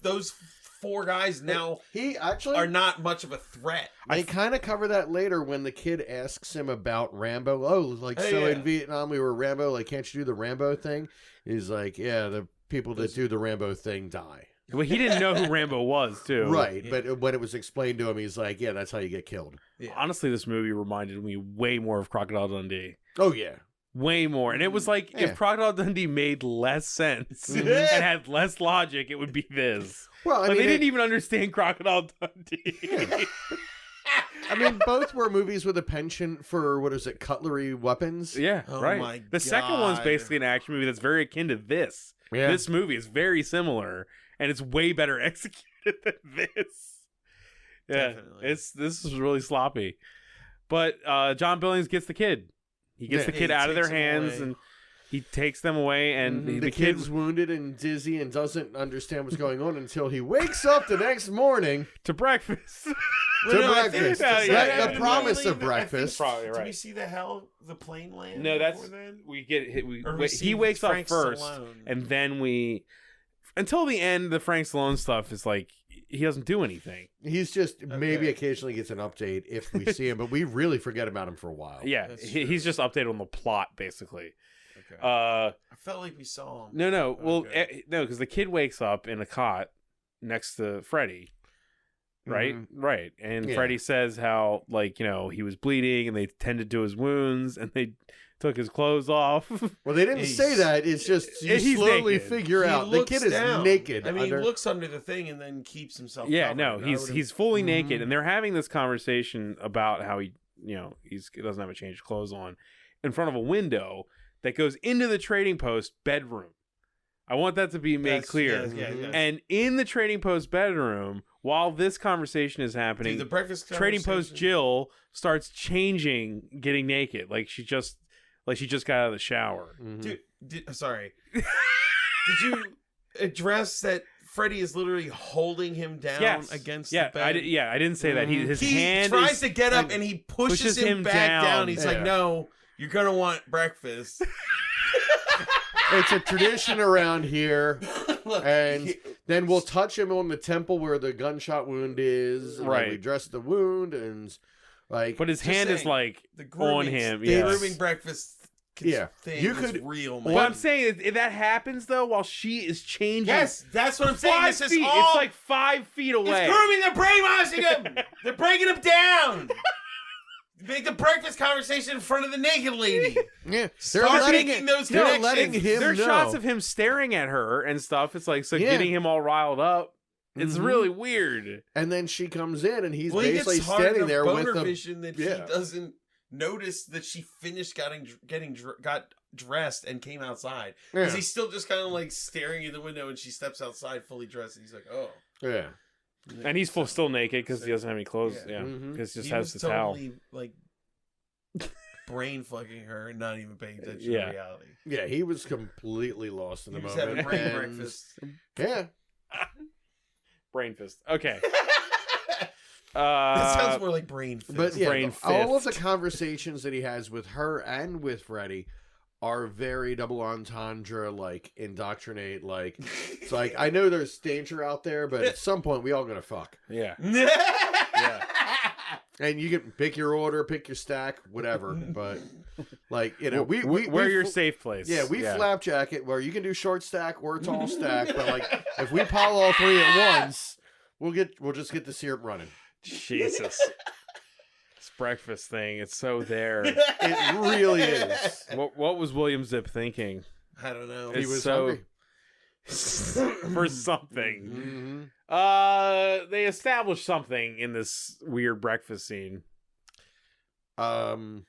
Those four guys now he actually are not much of a threat. They kind of cover that later when the kid asks him about Rambo. Oh, like Hey, so yeah. in Vietnam we were Rambo. Like, can't you do the Rambo thing? He's like, yeah, the people that do the Rambo thing die. well, he didn't know who Rambo was too. Right, Yeah. but when it was explained to him, he's like, yeah, that's how you get killed. Yeah. Honestly, this movie reminded me way more of Crocodile Dundee. Oh yeah, Way more. And it was like Yeah. if Crocodile Dundee made less sense Mhm. and had less logic, it would be this. well, I But mean, they didn't even understand Crocodile Dundee. I mean, both were movies with a penchant for what is it, cutlery weapons. Yeah, Oh right. my The second one's God. basically an action movie that's very akin to this. Yeah. This movie is very similar, and it's way better executed than this. Yeah, Definitely. this is really sloppy. But John Billings gets the kid. He gets Yeah. the kid He out of their takes him hands, away. and he takes them away. And the the kid's wounded and dizzy and doesn't understand what's going on until he wakes up the next morning to breakfast. to Well, no, I think- breakfast. Yeah, The yeah. promise Really, of I think- breakfast. Probably Did right. we see the plane land? No, that's before then? we get hit. We, Or we he see wakes Frank up first, Stallone. and then we until the end. The Frank Stallone stuff is like he doesn't do anything. He's just maybe Okay. occasionally gets an update if we see him, but we really forget about him for a while. Yeah, That's he's just updated on the plot basically. Okay. Uh, I felt like we saw him. no. Well, Okay. no, because the kid wakes up in a cot next to Freddy. Right, right, and Yeah. Freddy says how he was bleeding, and they tended to his wounds, and they took his clothes off. Well, they didn't He's- say that. It's just you He's slowly naked. figure He out the looks kid is down. naked. I mean, under- he looks under the thing and then keeps himself. Yeah, covered. no, I he's would've- he's fully naked, and they're having this conversation about how he doesn't have a change of clothes on in front of a window that goes into the trading post bedroom. I want that to be made That's- clear. yeah, yeah. And in the trading post bedroom, while this conversation is happening, Dude, the breakfast trading post conversation- Jill starts changing, getting naked, like she just got out of the shower. Mhm. Dude, sorry. Did you address that Freddy is literally holding him down Yes. against yeah, the bed. I didn't say that. His He hand tries is, to get up and he pushes him back down. He's like, no, you're going to want breakfast. It's a tradition around here. And then we'll touch him on the temple where the gunshot wound is. And Right. we dress the wound and like. but his Just hand is saying, like the on him. The Yes. grooming breakfast thing You is could- real, But man. I'm saying if that happens though while she is changing. Yes, that's what I'm saying. 5 This feet. is all... It's like 5 feet away. It's grooming. They're brainwashing him. They're breaking him down. Make the breakfast conversation in front of the naked lady. Yeah, Start making those they're connections. letting him There's know. shots of him staring at her and stuff. It's like Yeah. getting him all riled up. It's Mhm. really weird. And then she comes in and he's Well, he basically gets hard standing enough there with boner the vision that he yeah. doesn't notice that she finished got dressed and came outside. Because Yeah. he's still just kind of like staring in the window, and she steps outside fully dressed, and he's like, "Oh." Yeah. And he's still naked because he doesn't have any clothes. Yeah. Yeah, Mhm. because he just He has was the towel. totally like brain fucking her and not even paying attention Yeah. to reality. Yeah, he was completely lost in the He was moment. having brain and- breakfast. Yeah. Brain fist. Okay. That sounds more like brain fist. But yeah, Brain all of the fist. conversations that he has with her and with Freddy are very double entendre, like indoctrinate. Like it's like I know there's danger out there, but at some point we all gonna fuck. Yeah. yeah. And you can pick your order, pick your stack, whatever. But like we We're your fl- safe place. Yeah, we flapjack it where you can do short stack or tall stack, but like if we pile all three at once, we'll just get the syrup running. Jesus. This breakfast thing, it's so there. It really is. What was William Zip thinking? I don't know. He It's was so hungry. for something. Mm-hmm. They established something in this weird breakfast scene. That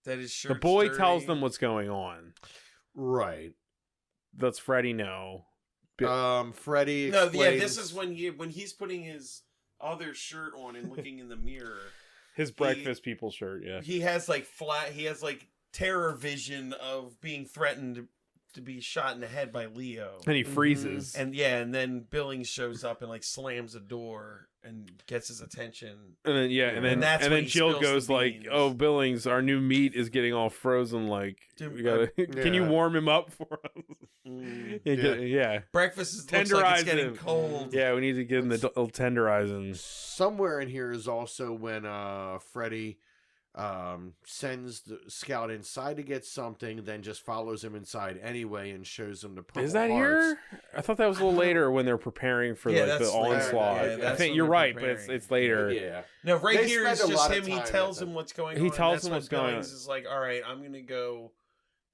is The boy tells them what's going on. Right. Lets Freddy know. Freddie No, explains... yeah, this is when he's putting his other shirt on and looking in the mirror. His breakfast people shirt, yeah. He has like terror vision of being threatened to be shot in the head by Leo. And he freezes. And then Billings shows up and like slams a door and gets his attention. And then And that's and when then he Jill spills goes the like, beans. "Oh, Billings, our new meat is getting all frozen. Like, Dude, we gotta. Can you yeah. warm him up for us? Yeah. Breakfast looks like it's Tenderize getting him. cold. Yeah, we need to give him the little tenderizing. Somewhere in here is also when Freddy sends the scout inside to get something, then just follows him inside anyway and shows him the purple Is that hearts. here? I thought that was a little later when they're preparing for Yeah, like the that's later. onslaught. Yeah, I that's think when you're they're right, but preparing. it's later. Yeah. No, right They here spend is a just lot of him. He time tells at him them. what's going He on. tells and that's him when what's going Billings is like, all right, I'm going to go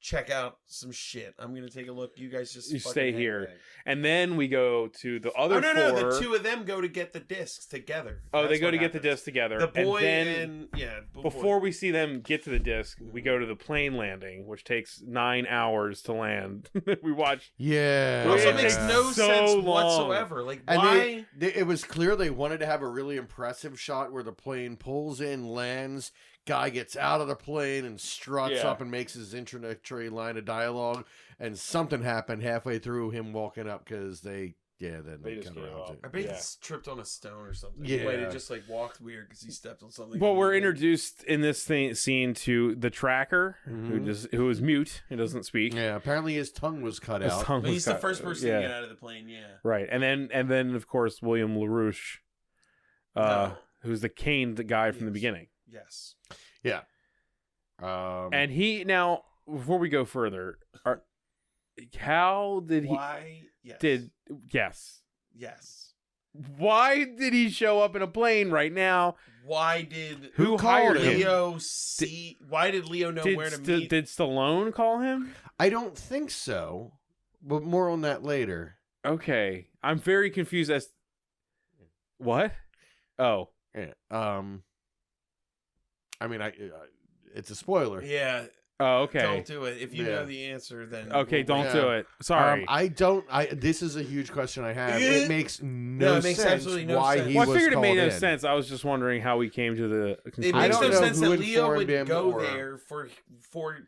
check out some shit. I'm going to take a look. You guys just You fucking stay hang here. back. And then we go to the other Oh, no, four. the two of them go to get the discs together. Oh, they That's go what to get the happens. disc together. The boy and and, then yeah. before we see them get to the disc, we go to the plane landing, which takes 9 hours to land. We watch. Yeah. It also It makes takes no so sense long. whatsoever. Like, And why? it was clear they wanted to have a really impressive shot where the plane pulls in, lands, guy gets out of the plane and struts Yeah. up and makes his introductory line of dialogue, and something happened halfway through him walking up because they just cut gave around up. it. I bet Yeah. he tripped on a stone or something. Yeah. Like, it just like walked weird because he stepped on something. Well, we're introduced in this scene to the tracker, Mhm. who is mute. He doesn't speak. Yeah, apparently his tongue was cut His out. tongue But was he's the cut- first person yeah. to get out of the plane. Yeah. Right, and then of course William LaRouche, No. who's the caned guy from the Yes. beginning. Yes. Yeah. And he now, before we go further, how did he Why? Yes. yes? Why did he show up in a plane right now? Why did Who called hired him? Leo see? Why did Leo know where to meet? Did Stallone call him? I don't think so, but more on that later. Okay, I'm very confused as what? Oh, Yeah. I mean, it's a spoiler. Yeah. okay. Don't do it. If you Yeah. know the answer, then Okay, don't Yeah. do it. Sorry. This is a huge question I have. It makes no it makes sense absolutely no why sense. he Well, I was figured it made no called in. sense. I was just wondering how we came to the It conclusion. I makes don't no know sense who that Leo informed would him go or- there for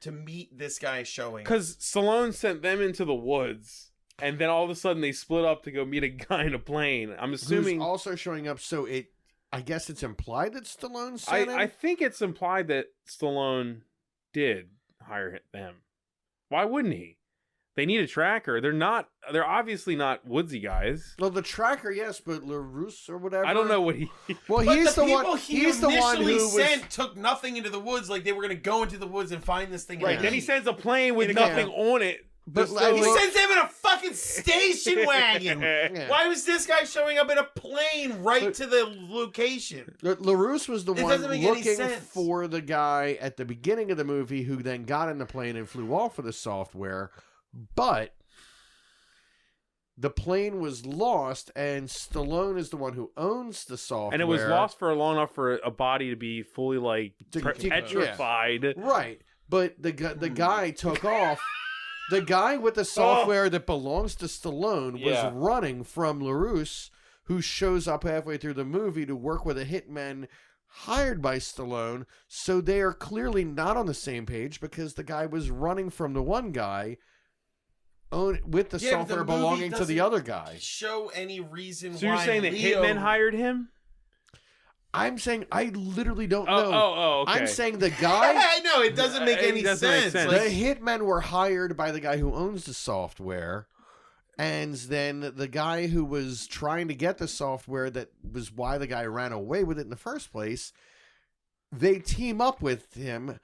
to meet this guy showing. Because Stallone sent them into the woods and then all of a sudden they split up to go meet a guy in a plane. I'm assuming Who's also showing up. So I guess it's implied that Stallone sent him? I think it's implied that Stallone did hire them. Why wouldn't he? They need a tracker. They're obviously not woodsy guys. Well, the tracker, yes, but LaRousse or whatever. I don't know what he. Well, But he's the the people one. he He's the one initially who sent took nothing into the woods. Like they were going to go into the woods and find this thing. Right. and Then he eat. sends a plane with Yeah. nothing on it. But Just like, He look- sends him in a fucking station wagon. Yeah. Why was this guy showing up in a plane right to the location? LaRousse was the It one doesn't make any looking sense. for the guy at the beginning of the movie who then got in the plane and flew off with the software, but the plane was lost, and Stallone is the one who owns the software. And it was lost for long enough for a body to be fully like petrified. Right. But the guy took off. The guy with the software that belongs to Stallone was Yeah. running from LaRousse, who shows up halfway through the movie to work with a hitman hired by Stallone. So they are clearly not on the same page because the guy was running from the one guy with the Yeah, but the software movie belonging to the doesn't other guy. Show any reason So why you're saying that Leo... hitmen hired him? I'm saying I literally don't Oh, know. okay. I'm saying the guy... I know, it doesn't make It any doesn't make sense. sense. The Like, hitmen were hired by the guy who owns the software, and then the guy who was trying to get the software, that was why the guy ran away with it in the first place, they team up with him.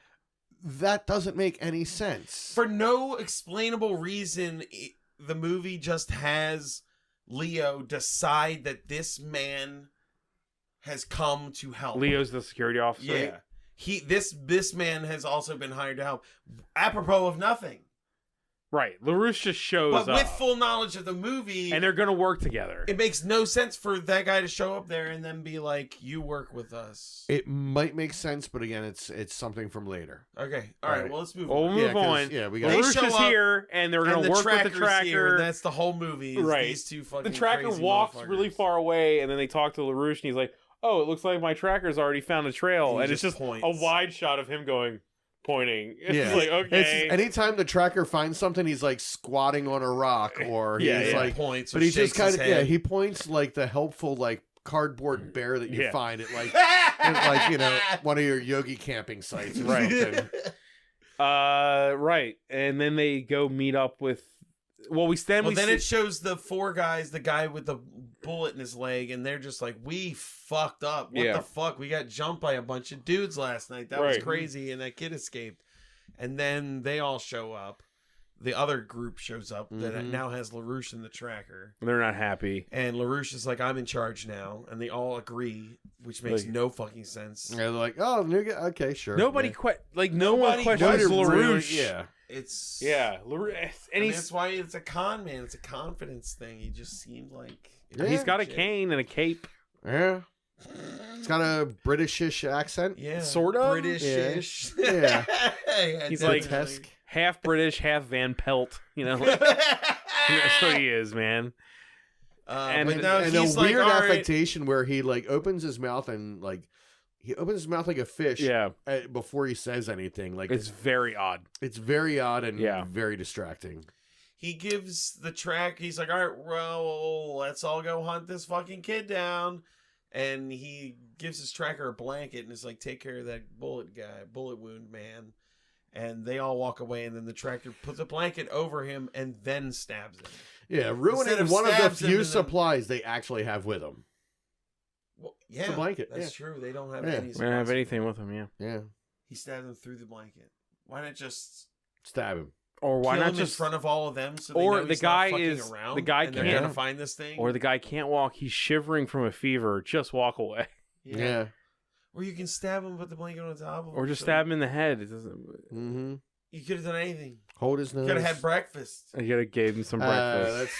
That doesn't make any sense. for no explainable reason, the movie just has Leo decide that this man has come to help. Leo's the security officer. Yeah. This man has also been hired to help. Apropos of nothing. Right. LaRousse just shows But up. with full knowledge of the movie, And they're going to work together. it makes no sense for that guy to show up there and then be like, you work with us. It might make sense, but again, it's something from later. Okay. All right. Right. Well, let's move Well, on. we'll Yeah, move 'cause, on. yeah, we got- They LaRousse show is up, here, and they're going And to the work with the tracker's here, tracker. and that's the whole movie. Is Right. These two fucking The tracker crazy walks motherfuckers. really far away, and then they talk to LaRouche, and he's like, "Oh, it looks like my tracker's already found a trail." He And it's just just points. a wide shot of him pointing. It's Yeah. like, okay. Anytime the tracker finds something, he's like squatting on a rock, or he's Yeah, yeah. like, Points, but or he's just shakes kind his of, yeah, head. he points like the helpful like cardboard bear that you Yeah. find at like one of your yogi camping sites, or Right. something. Right. And then they go meet up with. Well, then it shows the four guys, the guy with the bullet in his leg, and they're just like, we fucked up. What Yeah. the fuck? We got jumped by a bunch of dudes last night. That was Right. crazy, and that kid escaped. And then they all show up. The other group shows up that Mhm. now has LaRouche in the tracker. They're not happy. And LaRouche is like, I'm in charge now. And they all agree, which makes Like- no fucking sense. Yeah, they're like, oh, new guy. Okay, sure. Nobody yeah. no one Nobody questions Nobody LaRouche. really- yeah. It's... Yeah. LaRouche. And And he's that's why it's a con man. It's a confidence thing. He just seemed like... Yeah. he's got a Shit. cane and a cape. Yeah. It's got a Britishish accent. Yeah, Sort of? British-ish. Yeah. Yeah, He's like- Grotesque. Half British, half Van Pelt. You know, that's what he is, man. and And- now And he's a like, weird all right. affectation where he like opens his mouth and like he opens his mouth like a fish. Yeah. Before he says anything, like It's very odd. it's very odd and Yeah. very distracting. He gives the track. He's like, all right, well, let's all go hunt this fucking kid down. And he gives his tracker a blanket and is like, take care of that bullet wound man. And they all walk away, and then the tracker puts a blanket over him and then stabs him. Yeah, ruining Instead of one of the stabs him few and then- supplies they actually have with them. Well, yeah, a blanket, That's true. They don't have Yeah. any. We don't have supplies. anything with him, yeah. Yeah, He stabbed him through the blanket. Why not just stab him. Or why kill not him just in front of all of them? So they or know the he's guy not fucking is- around, the guy and they're can't- gonna find this thing. or the guy can't walk, he's shivering from a fever, just walk away. Yeah. Or you can stab him, put the blanket on top of him. Or just so stab him in the head. It doesn't Mm-hmm. You could have done anything. Hold his nose. You could have had breakfast. I gotta give him some breakfast.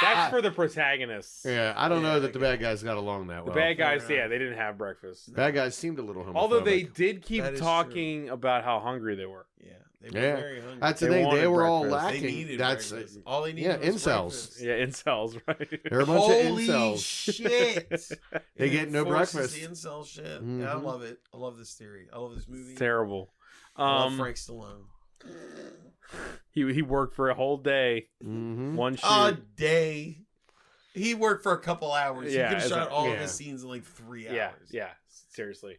That's That's for the protagonists. yeah. I don't know Yeah, that the okay. bad guys got along that The well. bad guys, fair yeah, enough. they didn't have breakfast. Bad guys seemed a little homophobic. Although they did keep That is talking about how hungry they were. Yeah, they were Yeah. very hungry. That's the They thing. They wanted were all breakfast. They lacking. needed That's breakfast. All they needed yeah, was incels. breakfast. Yeah, incels, right? They're a bunch of Holy incels. shit! They It get no enforces breakfast. The incel shit. Yeah, I Mhm. love it. I love this theory. I love this movie. It's terrible. I love Frank Stallone. He worked for a whole day. Mm-hmm. One shoot. A day. He worked for a couple hours. Yeah, he could have shot all of yeah. his scenes in like 3 hours. Yeah. Seriously.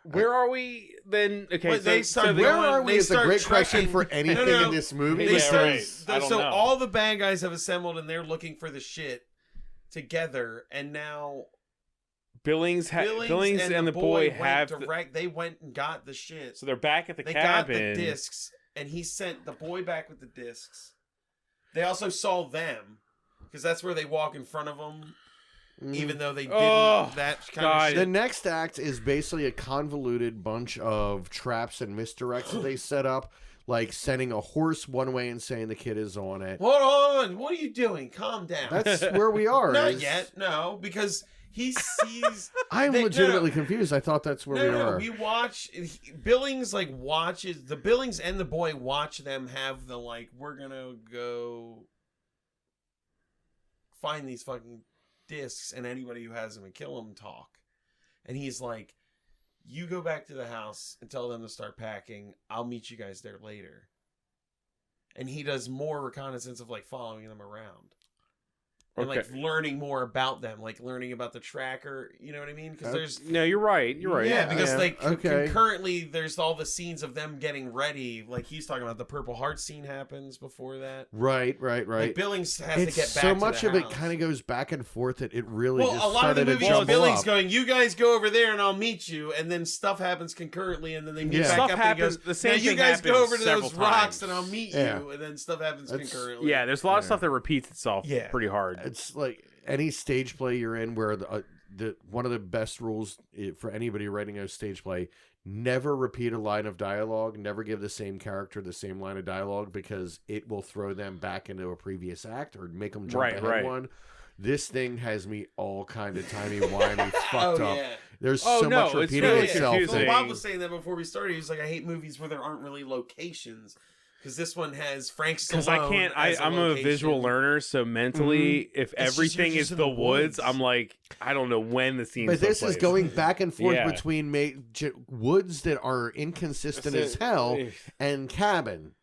Where are we then? Okay, But they start Where going- are we? they Is a start great question trekking- for anything No. in this movie. They Yeah, start- right. I don't so know. all the bad guys have assembled and they're looking for the shit together, and now Billings and the boy have. They went and got the shit. So they're back at the They cabin. got the discs, and he sent the boy back with the discs. They also saw them, because that's where they walk in front of them, even though they didn't. Oh, that kind God. of The shit. next act is basically a convoluted bunch of traps and misdirects that they set up, like sending a horse one way and saying the kid is on it. Hold on, what are you doing? Calm down. That's where we are. Not yet, no, because he sees. I'm legitimately confused. I thought that's where we are. We watch Billings watches the Billings and the boy watch them have the we're gonna go find these fucking discs and anybody who has them and kill them talk, and he's like, you go back to the house and tell them to start packing. I'll meet you guys there later. And he does more reconnaissance of following them around. And learning more about them, learning about the tracker, you know what I mean? Because there's No, you're right. You're right. yeah, because okay. concurrently there's all the scenes of them getting ready. Like he's talking about the Purple Heart scene happens before that. Right. Like Billings has to get back so to much the of it house. kind of goes back and forth that it really just a lot of the started to movies, jumble Billings up. going, you guys go over there and I'll meet you, and then stuff happens concurrently, and then they meet Yeah. back Stuff up happens- and he the goes, same now you thing guys go happens over to several those rocks times. and I'll meet Yeah. you, and then stuff happens That's- concurrently. Yeah, there's a lot of Yeah. stuff that repeats itself Yeah. pretty hard. It's like any stage play you're in where the one of the best rules for anybody writing a stage play, never repeat a line of dialogue, never give the same character the same line of dialogue, because it will throw them back into a previous act or make them jump ahead one. This thing has me all kind of timey-wimey fucked up. Yeah. There's Oh, so no, much it's repeating really itself. confusing. Well, Bob was saying that before we started. He was like, I hate movies where there aren't really locations. Because this one has Frank Stallone. Because I can't. I'm a location. visual learner, so mentally, if It's just- everything you're is just in the the woods, woods. I'm like, I don't know when the scene. But this is going back and forth Yeah. between woods that are inconsistent as hell and cabin.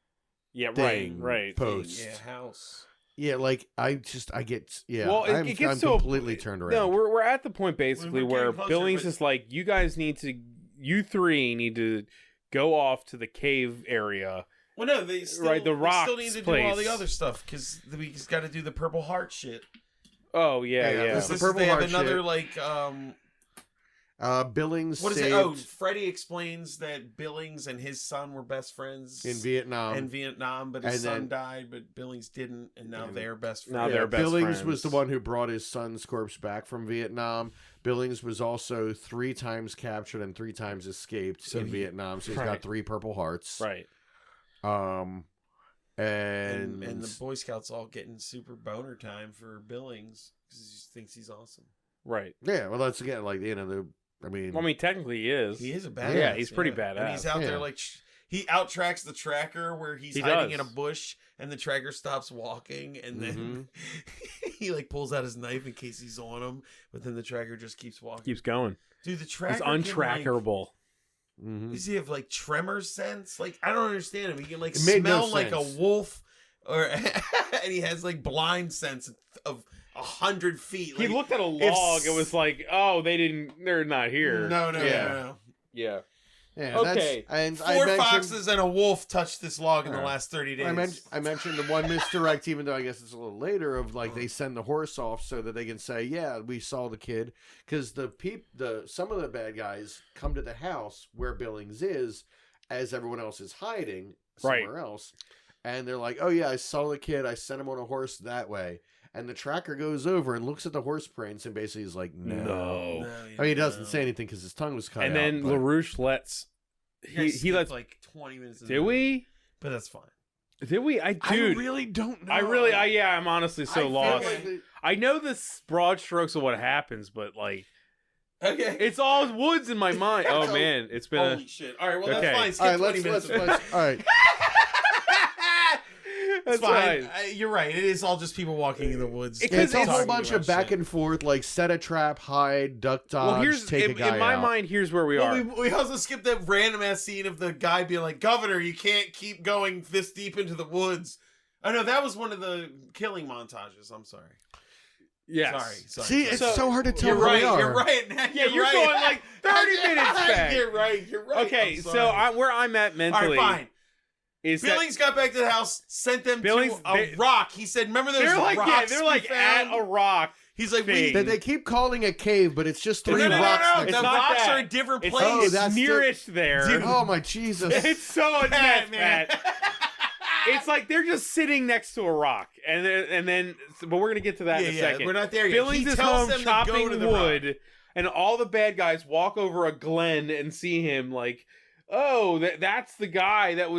Yeah, thing right. posts. Yeah, house. Yeah, I get Well, I'm it gets to completely turned around. No, we're at the point basically We're where getting closer, Billings but- is like, you three need to go off to the cave area. Well, no, they still, Right, the we rocks still need to do all the place. other stuff because we just got to do the Purple Heart shit. Oh yeah. It's the This Purple they have Heart another shit. Billings what is saved it? Oh, Freddie explains that Billings and his son were best friends in Vietnam. but his and son then- died, but Billings didn't, and now they're best friends. Now they're best Billings friends. was the one who brought his son's corpse back from Vietnam. Billings was also 3 times captured and 3 times escaped in Vietnam, so he's got Right. 3 Purple Hearts. Right. And the Boy Scouts all getting super boner time for Billings because he just thinks he's awesome. Right. yeah, well, that's again I mean, technically he is. He is a badass. Yeah, he's pretty badass. And he's out Yeah. there he outtracks the tracker where he's He hiding does. in a bush, and the tracker stops walking, and then Mm-hmm. he pulls out his knife in case he's on him, but then the tracker just keeps walking. Keeps going. Dude, the tracker He's can, untrackable. does he have tremor sense? I don't understand him. He can It made no smell like a sense. wolf, or and he has blind sense of 100 feet. He looked at a log and was like, "Oh, they're not here." No. Yeah. yeah, Okay. And 4 foxes and a wolf touched this log in the last 30 days. I mentioned the one misdirect, even though I guess it's a little later, of they send the horse off so that they can say, yeah, we saw the kid, because some of the bad guys come to the house where Billings is, as everyone else is hiding somewhere else, and they're like, oh yeah, I saw the kid, I sent him on a horse that way, and the tracker goes over and looks at the horse prints and basically is like, no. I mean, he doesn't say anything because his tongue was cut And out. then but- LaRouche lets he lets 20 minutes. Did we? But that's fine. Did we? I really don't know. I'm honestly so I feel lost. like they- I know the broad strokes of what happens, but Okay. it's all woods in my mind. Oh man, it's been Holy shit! All right, well Okay. that's fine. all Skip right, 20 minutes. let's all right. It's fine. You're right. It is all just people walking in the woods. It's a whole talking bunch of about back shit. and forth, like set a trap, hide, duck dodge, Well, here's take a guy in my out. mind. Here's where we are. We also skipped that random ass scene of the guy being like, "Governor, you can't keep going this deep into the woods." Oh no, that was one of the killing montages. I'm sorry. Yes. Sorry. See, it's so hard to tell You're where right. we are. You're right. Now, Yeah, you're going like 30 minutes back. You're right. You're right. Okay, I'm so sorry. where I'm at mentally All right, fine. is Billings got back to the house, sent them to a rock. He said, "Remember those they're like rocks they're we like found?" at a rock. He's like, thing. They keep calling a cave, but it's just three no, rocks. no. next The It's not rocks that. are a different It's, place. Oh, it's that's nearest there. Dude. Oh my Jesus! It's so Pat, nuts, man. It's like they're just sitting next to a rock, and then but we're gonna get to that in a second. We're not there yet. Billings He is tells home them to go chopping to the wood, rock. and all the bad guys walk over a glen and see him like, oh, that's the guy that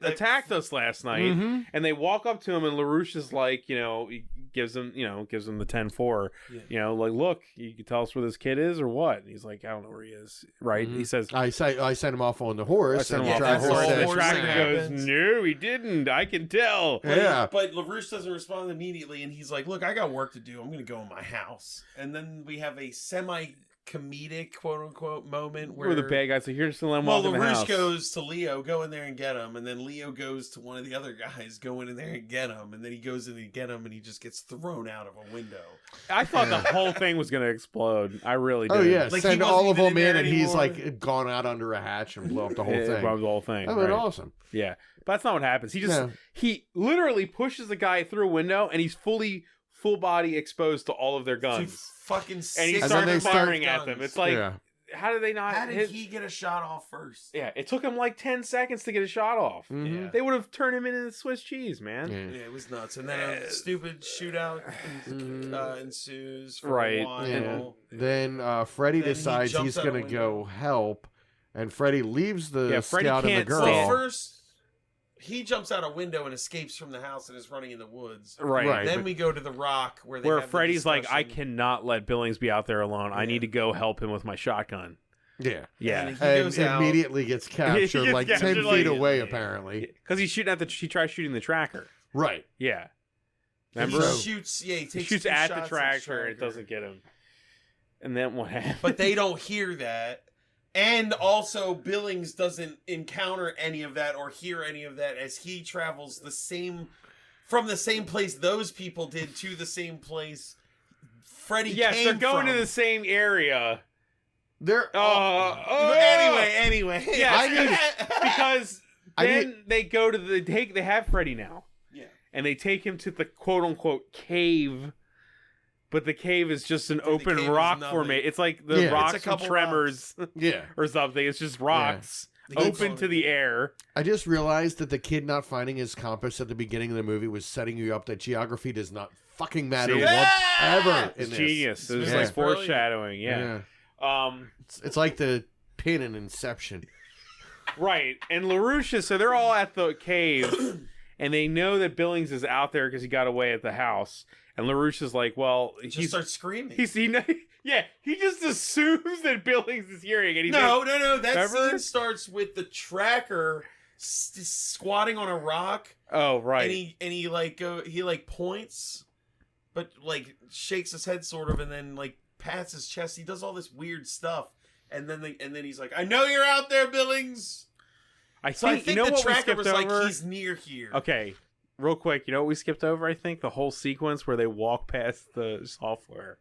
attacked us last night. Mhm. And they walk up to him, and LaRouche is like, he gives him the 10-4. Yeah. Like, look, you can tell us where this kid is or what? And he's like, I don't know where he is. Right? Mhm. He says, I sent him off on the horse. I sent and him off the on the that's horse. the And whole the horse tracker thing goes, happens. no, he didn't. I can tell. Yeah. But LaRouche doesn't respond immediately, and he's like, "Look, I got work to do. I'm going to go in my house." And then we have a semi-comedic, quote-unquote, moment Where the bad guys are here to let him walk in the LaRouche house. goes to Leo, go in there and get him, and then Leo goes to one of the other guys, go in there and get him, and then he goes in and get him, and he just gets thrown out of a window. I thought the whole thing was going to explode. I really did. Oh yeah, Like, he send wasn't all of even them in in, there and he's anymore. like gone out under a hatch and blow up the whole It thing. blew the whole thing. That would right. awesome. Yeah. But that's not what happens. No. He literally pushes the guy through a window, and he's full body exposed to all of their Two guns. fucking And he six then starts they start- firing at them. guns. It's like, Yeah. how did they not How did hit? he get a shot off first? Yeah, it took him like 10 seconds to get a shot off. Mhm. Yeah. They would have turned him into Swiss cheese, man. Yeah. Yeah, it was nuts. And then a stupid shootout ensues for Right, a while. Yeah. Then Freddy Then he decides jumps he's out a going to go window. help, and Freddy leaves the Yeah, Freddy scout and the can't girl. stand- Well, first, he jumps out a window and escapes from the house and is running in the woods. Right. Right. Then but- we go to the rock where they have the Freddy's like, I discussion. cannot let Billings be out there alone. I Yeah. need to go help him with my shotgun. Yeah. Yeah. And he And goes out. immediately gets captured gets like captured 10 like- feet away, apparently. Because he's shooting he tries shooting the tracker. Right. Yeah. He Remember? shoots. Yeah, he He takes shoots two at the shots tractor and it doesn't get him. And then what happens? But they don't hear that. And also, Billings doesn't encounter any of that or hear any of that as he travels from the same place those people did to the same place Freddy yes, came they're going from. to the same area. They're Anyway. Yes, because I then they go to they have Freddy now. Yeah. And they take him to the quote unquote cave. But the cave is just an the cave open is rock nothing. formation. It's like the Yeah. rocks It's a from couple Tremors yeah. or something. It's just rocks They keep open to going. the air. I just realized that the kid not finding his compass at the beginning of the movie was setting you up that geography does not fucking matter See? whatever in It's this. genius. It was Yeah. like foreshadowing. Yeah. It's like the pin in Inception. Right. And LaRouche, so they're all at the cave, and they know that Billings is out there because he got away at the house. And LaRouche is like, well, He just he's starts screaming. he just assumes that Billings is hearing it. He's like, No. That Remember? scene starts with the tracker squatting on a rock, oh, right. and he points, but like shakes his head sort of, and then like pats his chest. He does all this weird stuff, and then he's like, "I know you're out there, Billings." So I think you know the what we tracker skipped was over? like, "He's near here." Okay, real quick. You know what we skipped over? I think the whole sequence where they walk past the software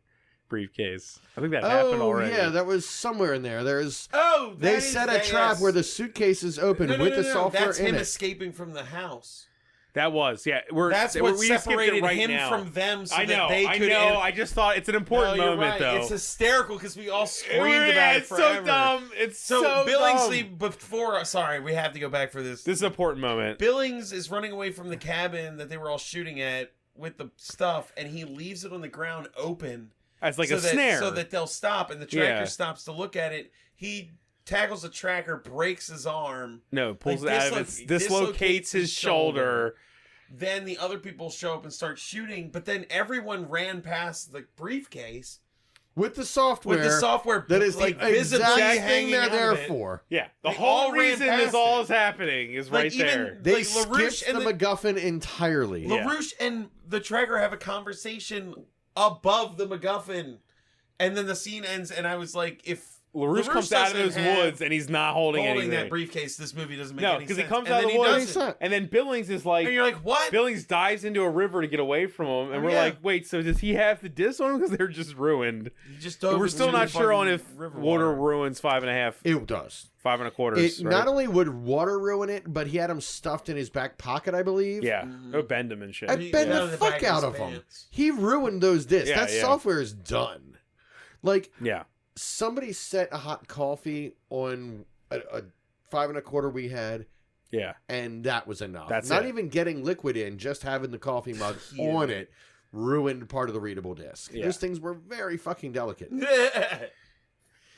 briefcase. I think that happened already. yeah, that was somewhere in there. There's Oh, they set a trap where the suitcase is open with the software That's in him it. escaping from the house. That was That's what we skipped it separated right him now. from them. So I know. that they could. I just thought it's an important No, you're moment right. though. It's hysterical because we all screamed Yeah, about it it's forever. so dumb. It's So, so Billingsley, dumb. before, sorry, we have to go back for this. This is an important moment. Billings is running away from the cabin that they were all shooting at with the stuff, and he leaves it on the ground open. As like so a that, snare. So that they'll stop, and the tracker Yeah. stops to look at it. He tackles the tracker, breaks his arm. No, pulls Like, it out of its dislocates his shoulder. Then the other people show up and start shooting, but then everyone ran past the briefcase, with the software. With the software that is like the exact visibly thing hanging they're out there of it. for. Yeah, the They whole all ran reason past this all it. is happening is Like, right even there. They Like, LaRouche skipped and the MacGuffin entirely. Yeah. LaRouche and the tracker have a conversation above the MacGuffin, and then the scene ends. And I was like, if LaRouche comes out of those doesn't have woods and he's not holding anything. that briefcase, this movie doesn't make No, any sense. because he comes And out then of the woods, doesn't. and then Billings is like, And you're like, what? Billings dives into a river to get away from him, and Oh, we're yeah. like, wait, so does he have the disc on him? Because they're just ruined. You just dove We're still into not the sure on fucking if river water ruins 5.5, It does. 5 1/4. It not only would water ruin it, but he had him stuffed in his back pocket, I believe. Yeah, or bend him and shit. I He- bend yeah, the the fuck back of out his of him. pants. He ruined those discs. Yeah, That yeah. software is done. Like, Yeah. somebody set a hot coffee on a 5 1/4 we had, Yeah. and that was enough. That's not it. even getting liquid in, just having the coffee mug Yeah. on it ruined part of the readable disc. Yeah. Those things were very fucking delicate.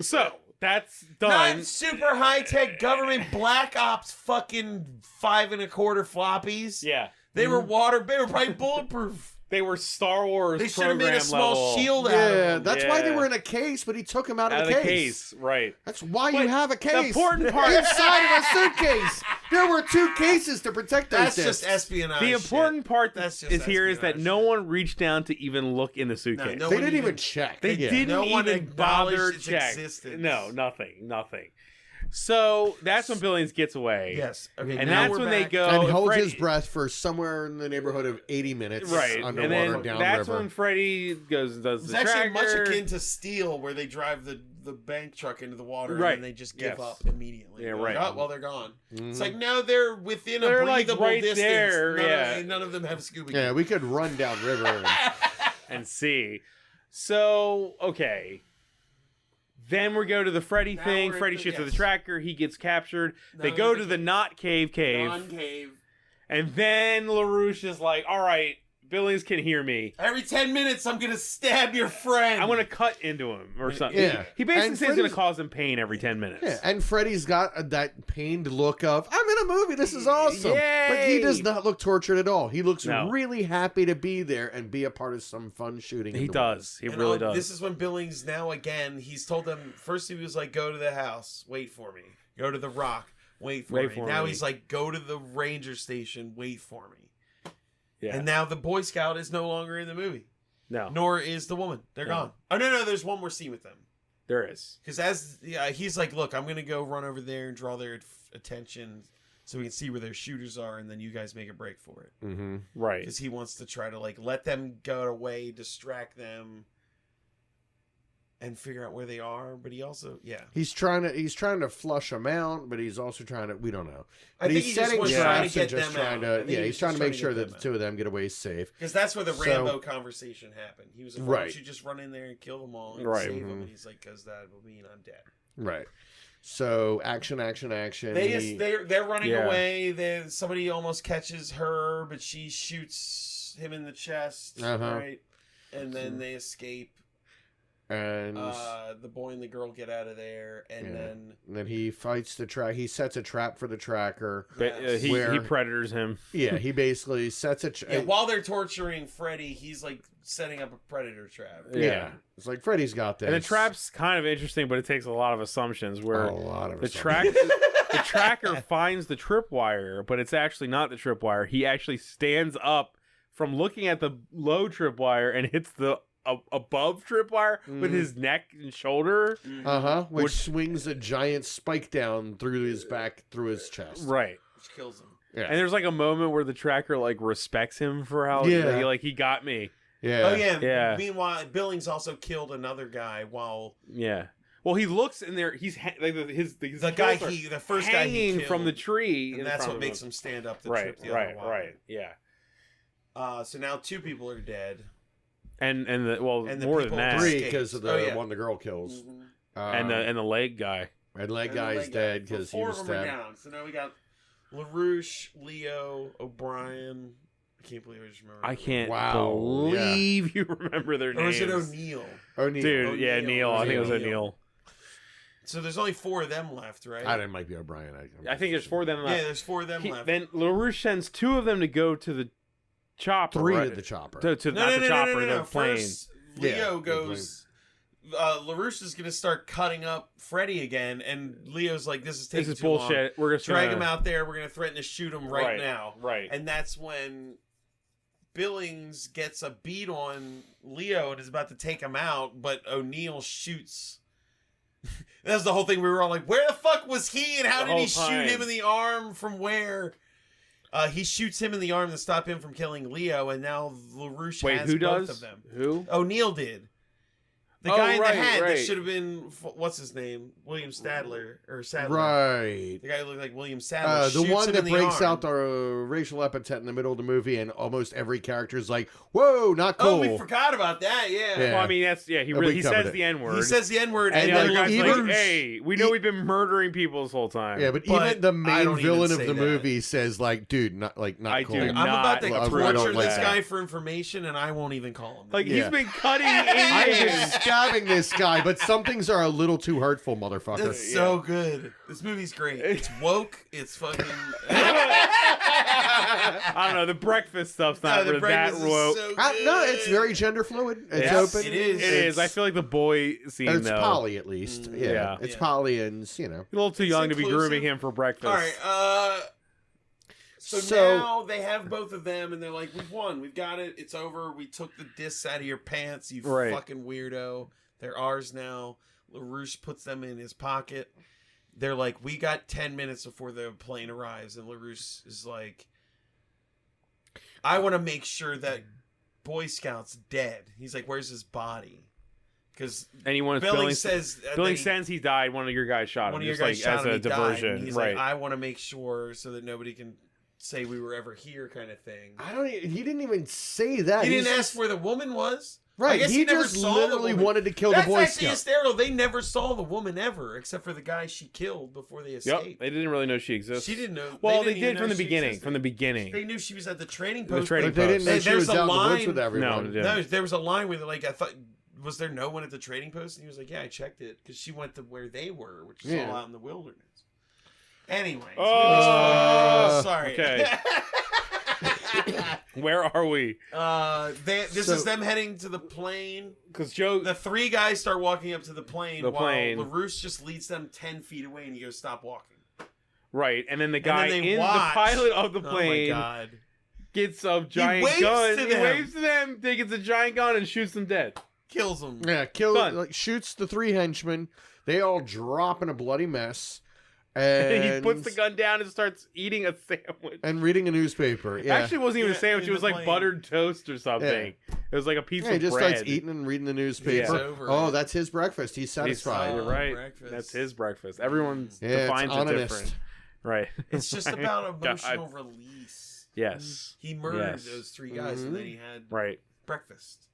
So that's done. Not super high tech government black ops fucking 5 1/4 floppies. Yeah. They were they were probably bulletproof. They were Star Wars. They should have made program a small level. shield out Yeah, of them. that's why they Yeah. were in a case, but he took them out of Out the of the case. case, right? That's why But you have a the case. important part- inside of a suitcase. There were 2 cases to protect those That's discs. just espionage. The important shit. part That's just is here is that espionage. no one reached down to even look in the suitcase. no They one didn't even check. They Yeah. didn't No one even bother acknowledged its check. existence. No, nothing. So that's when Billings gets away. Yes. Okay. And now that's we're when back. they go And holds Freddy- his breath for somewhere in the neighborhood of 80 minutes Right, underwater and then down that's river. when Freddy goes and does It's the actually tracker. much akin to Steel, where they drive the bank truck into the water Right. and then they just give Yes. up immediately. Yeah, They're right. like, oh, well, they're gone. Mhm. It's like, no, they're within They're, a like, breathable right distance. there, yeah. None of them have scuba gear. Yeah, we could run down river. And, and see. So, okay. Then we go to the Freddy Now thing. we're at Freddy the- shoots at yes. the tracker. He gets captured. They Now go we're to at the the not cave. Non-cave. And then LaRouche is like, all right, Billings can hear me. Every 10 minutes, I'm going to stab your friend. I'm going to cut into him or something. Yeah. He basically And says he's going to Freddy's- cause him pain every 10 minutes. yeah, and Freddy's got that pained look of, I'm in a movie, this is awesome. But he Yay! does not look tortured at all. He looks No. really happy to be there and be a part of some fun shooting. He in the does. He And really does. This is when Billings, now again, he's told them, first he was like, go to the house, wait for me. Go to the rock, wait for me. Now he's like, go to the ranger station, wait for me. yeah. And now the Boy Scout is no longer in the movie. No, Nor is the woman. They're No. gone. Oh, no, there's one more scene with them. there is. Because he's like, look, I'm going to go run over there and draw their attention so we can see where their shooters are, and then you guys make a break for it. Mm-hmm. Right. Because he wants to try to, like, let them go away, distract them, and figure out where they are. But he also, He's trying to flush them out, but he's also trying to, we don't know. I But think he's he just setting was traps trying to and get just them trying out. I to, think yeah, he he's was trying just to make trying to sure get that them the 2 of them get away safe. Because that's where the So- Rambo conversation happened. He was like, why Right. don't you just run in there and kill them all and Right. save them? Mhm. And he's like, because that will mean I'm dead. Right. So action. They're running Yeah. away. Somebody almost catches her, but she shoots him in the chest. Uh-huh. Right, and then they escape. And The boy and the girl get out of there, and Yeah. then he fights the track. He sets a trap for the tracker. But, Yes. he Where- predators him. Yeah, he basically sets a yeah, while they're torturing Freddy, he's like setting up a predator trap. yeah. It's like Freddy's got this. And the trap's kind of interesting, but it takes a lot of assumptions where a lot of the assumptions. the tracker finds the tripwire, but it's actually not the tripwire. He actually stands up from looking at the low tripwire and hits the above tripwire with his neck and shoulder. Which swings a giant spike down through his back, through his chest. Right. Which kills him. Yeah. And there's like a moment where the tracker like respects him for how he got me. Yeah. Oh yeah. Yeah. Meanwhile, Billings also killed another guy while Yeah. Well, he looks in there. He's like the first guy he hanging killed, from the tree, and in that's front what of makes him. him stand up to Right, trip the other wire. right. Yeah. So now 2 people are dead. And the And the more people- than that, 3 escaped. because of the Oh, yeah. one the girl kills. and the leg guy. Red leg And the guy's leg guy. dead because he 4 was of them are stabbed. down. So now we got LaRouche, Leo, O'Brien. I can't believe I just remember. I can't Wow, believe you remember their Or names. is it O'Neill? O'Neill. Dude, yeah, O'Neill. Neil. I think it was O'Neill. O'Neill. So there's only 4 of them left, right? I didn't might be O'Brien. I think there's 4 of them Yeah, left. there's 4 of them left. Then LaRouche sends 2 of them to go to the chopper. 3 right? to the chopper. To not the chopper, the plane. First, Leo Yeah, goes. LaRouche is going to start cutting up Freddy again, and Leo's like, this is taking too bullshit. long. We're just drag him out there. We're going to threaten to shoot him right now. Right. And that's when Billings gets a beat on Leo and is about to take him out, but O'Neill shoots. That's the whole thing. We were all like, where the fuck was he, and how did he shoot him in the arm from where? He shoots him in the arm to stop him from killing Leo, and now LaRouche has both of them. Who? O'Neill did. The guy in the hat that should have been, what's his name? William Sadler. Right. The guy who looked like William Sadler. The one that breaks out the racial epithet in the middle of the movie, and almost every character is like, whoa, not cool. Oh, we forgot about that, yeah. Well, I mean, that's, he says the N-word. He says the N-word, and then the guy's LaRouche, like, hey, we know we've been murdering people this whole time. Yeah, but even the main villain of the movie says, like, dude, not cool. I'm about to torture this guy for information, and I won't even call him. Like, he's been cutting in. I've been stabbing this guy, but some things are a little too hurtful, motherfucker. It's so good. This movie's great. It's woke. It's fucking... I don't know. The breakfast stuff's not really that woke. So no, it's very gender fluid. It's open. It is. It is. I feel like the boy scene, It's though. poly, at least. Yeah. It's poly, and, A little too young to be grooming him for breakfast. All right. So now they have both of them, and they're like, we've won. We've got it. It's over. We took the discs out of your pants, you fucking weirdo. They're ours now. LaRouche puts them in his pocket. They're like, we got 10 minutes before the plane arrives. And LaRouche is like, I want to make sure that Boy Scout's dead. He's like, where's his body? Because Billings says he died. One of your guys shot him. One of your guys shot him, as a diversion. He's right. like, I want to make sure so that nobody can say we were ever here, kind of thing. He didn't even say that. He didn't ask where the woman was. Right, I guess he just literally wanted to kill the Boy Scout. That's actually hysterical. They never saw the woman ever, except for the guy she killed before they escaped. Yep, they didn't really know she existed. She didn't know. Well, they did from the beginning. From the beginning, they knew she was at the training post. They didn't know she was out in the woods with everyone. No, there was a line where they're like, I thought, was there no one at the trading post? And he was like, yeah, I checked it because she went to where they were, which is all out in the wilderness. Anyways, sorry. Okay. Where are we? This is them heading to the plane. Because the three guys start walking up to the plane while LaRouche just leads them 10 feet away and he goes, stop walking. Right, and then the guy the pilot of the plane gets a giant gun. He waves to them, takes a giant gun and shoots them dead. Kills them. Yeah, shoots the three henchmen. They all drop in a bloody mess. And he puts the gun down and starts eating a sandwich. And reading a newspaper. Yeah. Actually, it wasn't even a sandwich. It was like buttered toast or something. Yeah. It was like a piece of bread. He just starts eating and reading the newspaper. Oh, that's his breakfast. He's satisfied. You're right. Breakfast. That's his breakfast. Everyone defines it different. Right. It's just about emotional release. Yes. He murdered those three guys and then he had breakfast.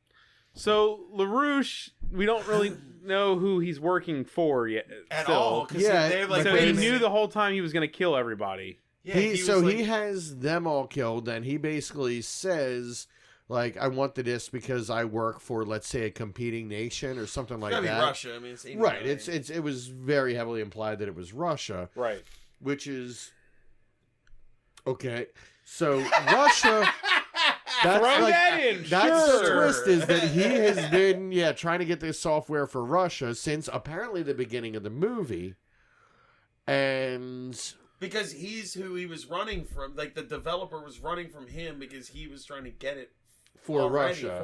So LaRouche, we don't really know who he's working for yet at all. Yeah, so he knew the whole time he was going to kill everybody. Yeah, he has them all killed, and he basically says, like, I want the disc because I work for, let's say, a competing nation or something like that. It's Russia. I mean, it's right. It was very heavily implied that it was Russia. Right. Which is okay. So Russia. That's the twist is that he has been trying to get this software for Russia since apparently the beginning of the movie, and because he's who he was running from, like the developer was running from him because he was trying to get it for Russia.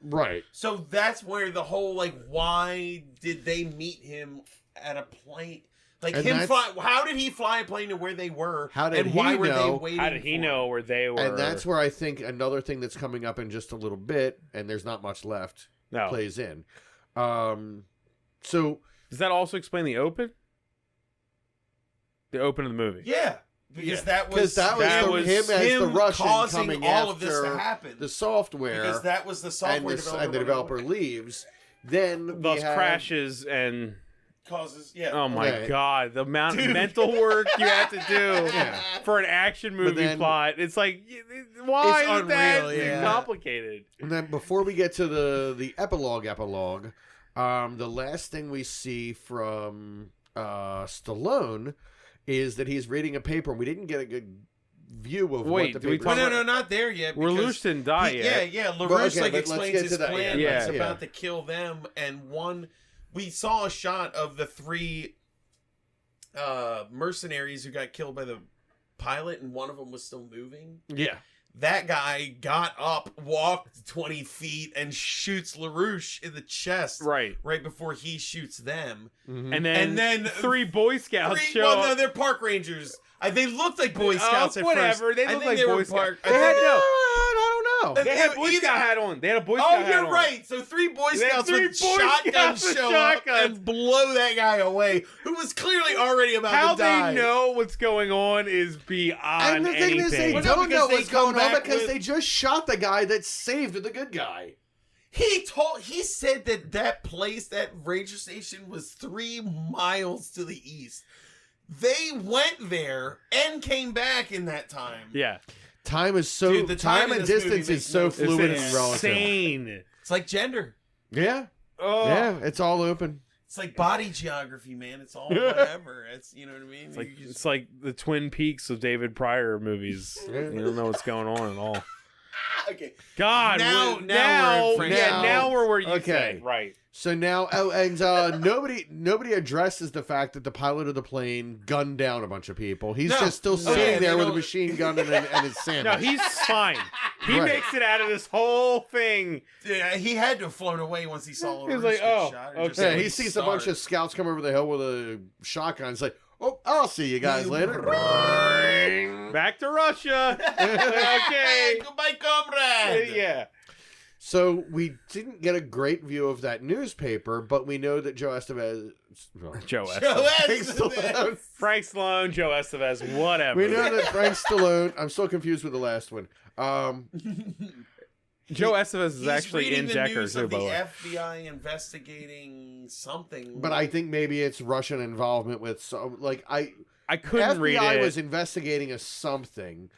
Right. So that's where the whole why did they meet him at a plane? Like him fly, how did he fly a plane to where they were? How did why he were know? they waiting? How did he know where they were? And that's where I think another thing that's coming up in just a little bit, and there's not much left, plays in. So does that also explain the open? The open of the movie. Yeah. Because that was him as the Russian causing coming all after of this to happen. The software. Because that was the software developer. And the developer leaves. Then those crashes and causes Oh my god, the amount of mental work you have to do for an action movie plot. It's like, why is that complicated? And then before we get to the epilogue, the last thing we see from Stallone is that he's reading a paper, and we didn't get a good view of Wait, what do the we paper. talk No, not there yet. because LaRouche didn't die yet. Yeah. But, LaRouche okay, but let's explains get his to that, plan. yeah. He's Yeah. about to kill them, and we saw a shot of the 3 mercenaries who got killed by the pilot, and one of them was still moving. Yeah. That guy got up, walked 20 feet, and shoots LaRouche in the chest Right. before he shoots them. Mm-hmm. And then 3 Boy Scouts show Well, up. no, they're park rangers. They looked like Boy Scouts at whatever. first. They I look think like Boy were Scouts. park- They had no. I don't know. They had Boy either- Scout hat on. They had a Boy Scout hat you're on. right. So 3 Boy They had Scouts 3 with Boy shotguns Scouts with show shotguns. up and blow that guy away, who was clearly already about How to die. they know what's going on is beyond And the thing is, they anything. Well, no, don't because know they what's going come on back because with- they just shot the guy that saved the good guy. He said that place, that ranger station, was 3 miles to the east. They went there and came back in that time. Yeah. Time is so Dude, the time time in and this movie distance makes is so no fluid sense. and relative. Insane. It's like gender. Yeah, Oh. yeah, it's all open. It's like body geography, man. It's all whatever. It's, you know what I mean? It's like the Twin Peaks of David Pryor movies. You don't know what's going on at all. okay. God, Now we- we're in Frank now we're where you Okay. say. Right. So now, nobody addresses the fact that the pilot of the plane gunned down a bunch of people. He's No. just still No, sitting they there with a don't- machine gun and his sandwich. No, he's fine. He Right. makes it out of this whole thing. Yeah, he had to have flown away once he saw He was LaRouche like, get oh, shot. okay. Yeah, he sees a bunch of scouts come over the hill with a shotgun. It's like, oh, I'll see you guys later. Back to Russia. Okay. Goodbye, comrade. Yeah. So we didn't get a great view of that newspaper, but we know that Joe Estevez. Joe Joe Estevez. Estevez. Frank Stallone, Joe Estevez, whatever. We know that Frank Stallone. I'm still confused with the last one. Joe Estevez is He's actually reading in the Decker news too, of by the the way. FBI investigating something. But I think maybe it's Russian involvement with some. Like I couldn't read FBI it. was investigating a something.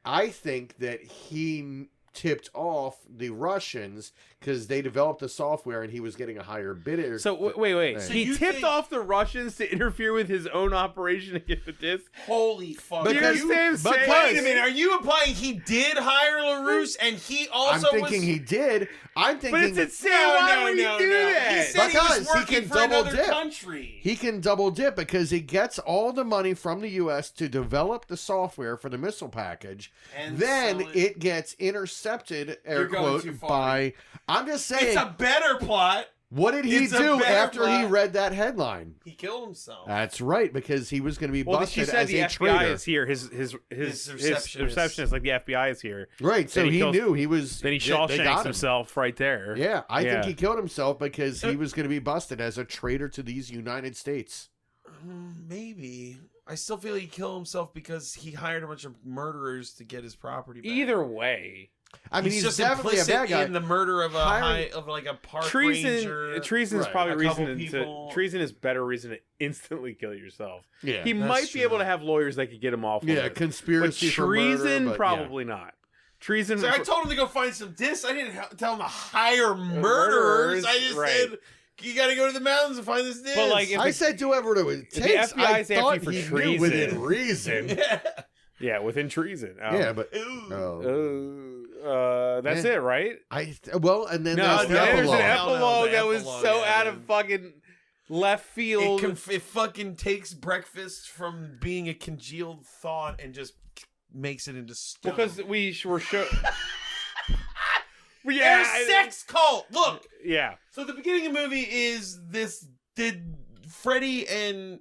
I think that he tipped off the Russians because they developed the software and he was getting a higher bidder. So wait. So He you tipped think- off the Russians to interfere with his own operation to get the disc. Holy fuck. Do you Because- understand? what I'm because- saying? Wait a minute, are you implying he did hire LaRouche and he I'm also thinking was... he did. I'm thinking But it's insane. Why would he do that? He said he Because was he working can for double another dip. country. he can double dip because he gets all the money from the U.S. to develop the software for the missile package. And Then sell it gets intercepted, air You're going quote, too far. by. I'm just saying. It's a better plot. What did he it's a do better after he plot. read that headline? He killed himself. That's right, because he was going to be Well, busted she said as the a FBI traitor. is here. His receptionist, like the FBI is here. Right, so Then he he kills- knew he was. Then he they got Shawshanks him. himself right there. Yeah, I think Yeah. he killed himself because he was going to be busted as a traitor to these United States. Maybe. I still feel he killed himself because he hired a bunch of murderers to get his property back. Either way, I mean, he's he's just definitely a implicit bad guy. in the murder of Hiring- like a park treason ranger. is Right. probably A reason couple to people- treason is better reason to instantly kill yourself. Yeah, He That's might be true. able to have lawyers that could get him off. yeah, on it. But conspiracy for treason, murder, but yeah. probably not. Treason. So I told him to go find some discs. I didn't tell him to hire murderers. I just right. said, you got to go to the mountains and find this disc. But, like, if I it- said do whatever it the takes. FBI I is after thought you for he knew treason. within reason. yeah, within treason. Yeah, but Ooh. That's Yeah. it, right? and then No, there's the there's epilogue. an epilogue the that was epilogue, so yeah. out of fucking left field. It fucking takes breakfast from being a congealed thought and just makes it into stone. because we were show. They're yeah, a sex cult. Look. yeah. So the beginning of the movie is this: did Freddy and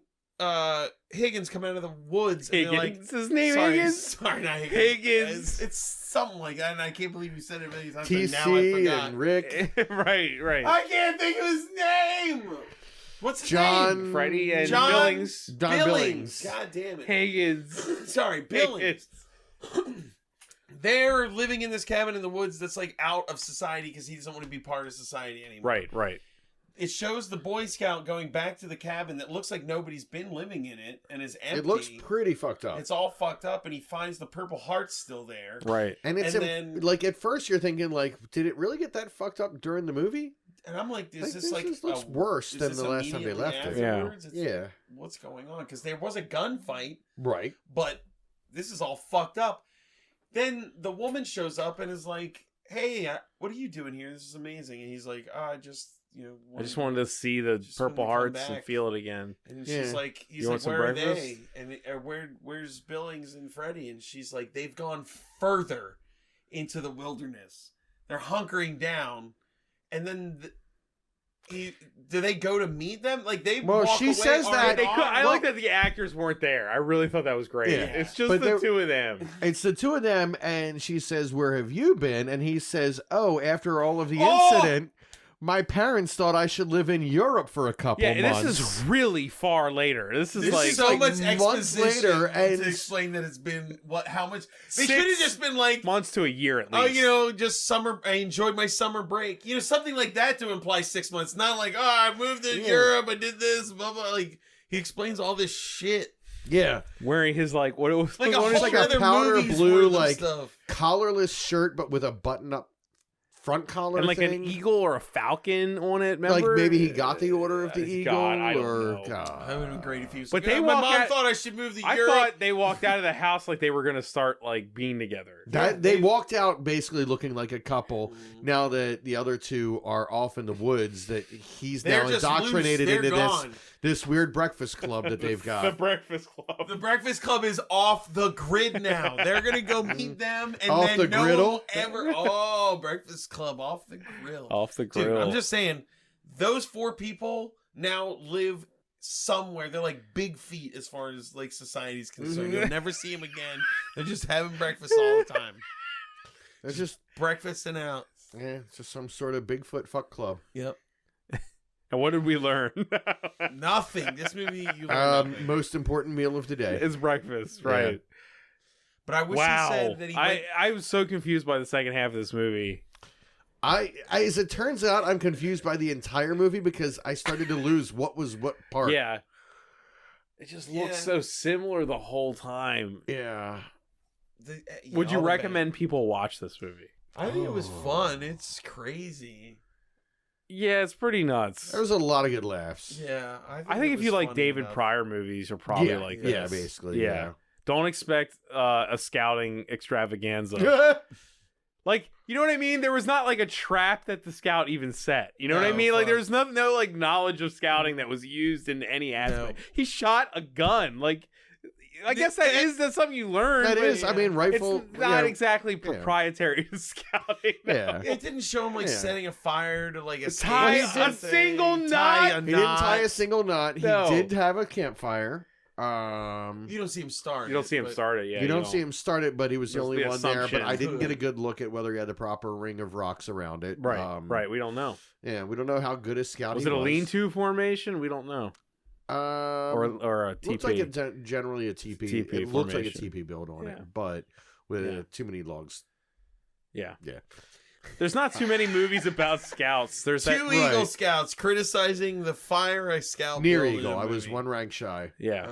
Higgins come out of the woods? And they're like, Higgins. His name sorry, Higgins. sorry, not Higgins. Higgins. It's something like that, and I can't believe you said it many times. and now I TC forgot. and Rick, right. I can't think of his name. What's his John, name? Freddie and John Billings. Don Billings. Billings. God damn it. Higgins. Sorry, Billings. They're living in this cabin in the woods that's like out of society because he doesn't want to be part of society anymore. Right. It shows the Boy Scout going back to the cabin that looks like nobody's been living in it and is empty. It looks pretty fucked up. It's all fucked up, and he finds the purple hearts still there. Right. And it's and then- like at first you're thinking like, did it really get that fucked up during the movie? And I'm like, is Like, this this like just looks a- worse is than this the last time they immediately left it. Yeah. afterwards? It's Yeah, like, what's going on? Because there was a gunfight, right. but this is all fucked up. Then the woman shows up and is like, hey, what are you doing here? This is amazing. And he's like, I just wanted to see the Purple Hearts and feel it again. And she's like, he's like, where are they? And where's Billings and Freddie? And she's like, they've gone further into the wilderness. They're hunkering down. And then do they go to meet them? Like they walk she away says that I like that the actors weren't there. I really thought that was great. Yeah. It's just the two of them. It's the two of them, and she says, "Where have you been?" And he says, "Oh, after all of the incident, my parents thought I should live in Europe for a couple months." Yeah, this is really far later. This is like so much months exposition later, and to explain that it's been how much. They should have just been like months to a year at least. Just summer. I enjoyed my summer break. Something like that to imply 6 months. Not like, I moved to Europe. I did this. Blah blah. Like he explains all this shit. Yeah, wearing his what it was like a powder blue stuff. Collarless shirt, but with a button-up front collar and like thing. an eagle or a falcon on it. Remember? Like maybe he got the Order of the Eagle. I don't or know. God. That would have been great if he was. But like, my mom thought I should move to Europe. I thought they walked out of the house like they were gonna start like being together. They walked out basically looking like a couple. Now that the other two are off in the woods, that he's now indoctrinated into this weird breakfast club that they've got. The Breakfast Club. The Breakfast Club is off the grid now. They're gonna go meet them, and off then the no griddle? one will ever. Breakfast Club off the grill. Off the grill. Dude, I'm just saying, those 4 people now live somewhere. They're like big feet as far as like society's concerned. You'll never see them again. They're just having breakfast all the time. They're just breakfasting out. Yeah, it's just some sort of Bigfoot fuck club. Yep. And what did we learn? Nothing. This movie, you learn nothing. Most important meal of the day. It's breakfast, right? Yeah. But I wish he said that he. I was so confused by the second half of this movie. I as it turns out, I'm confused by the entire movie because I started to lose what was what part. Yeah. It just looks so similar the whole time. Yeah. Would you recommend people watch this movie? I think it was fun. It's crazy. Yeah, it's pretty nuts. There was a lot of good laughs. Yeah, I think if you like David Pryor movies, you're probably like this. Yeah, basically. Yeah. Don't expect a scouting extravaganza. Like, you know what I mean? There was not like a trap that the scout even set. You know what I mean? Like, there was no like knowledge of scouting that was used in any aspect. No. He shot a gun. Like, I guess that's something you learn. That is, I mean, rifle. It's not exactly proprietary to scouting. No. Yeah, it didn't show him like setting a fire to like tie a single knot. He didn't tie a single knot. He did have a campfire. You don't see him start. You don't see him start it. Yeah, you don't see him start it, but he was the only one there. But I didn't get a good look at whether he had the proper ring of rocks around it. Right, right. We don't know. Yeah, we don't know how good a scout was. Was it a lean-to formation? We don't know. Or a TP. Looks like it's generally a TP. It looks like a TP build on it, but with too many logs. Yeah. Yeah. There's not too many movies about scouts. There's two Eagle Scouts criticizing the fire a scout near Eagle. I was one rank shy. Yeah.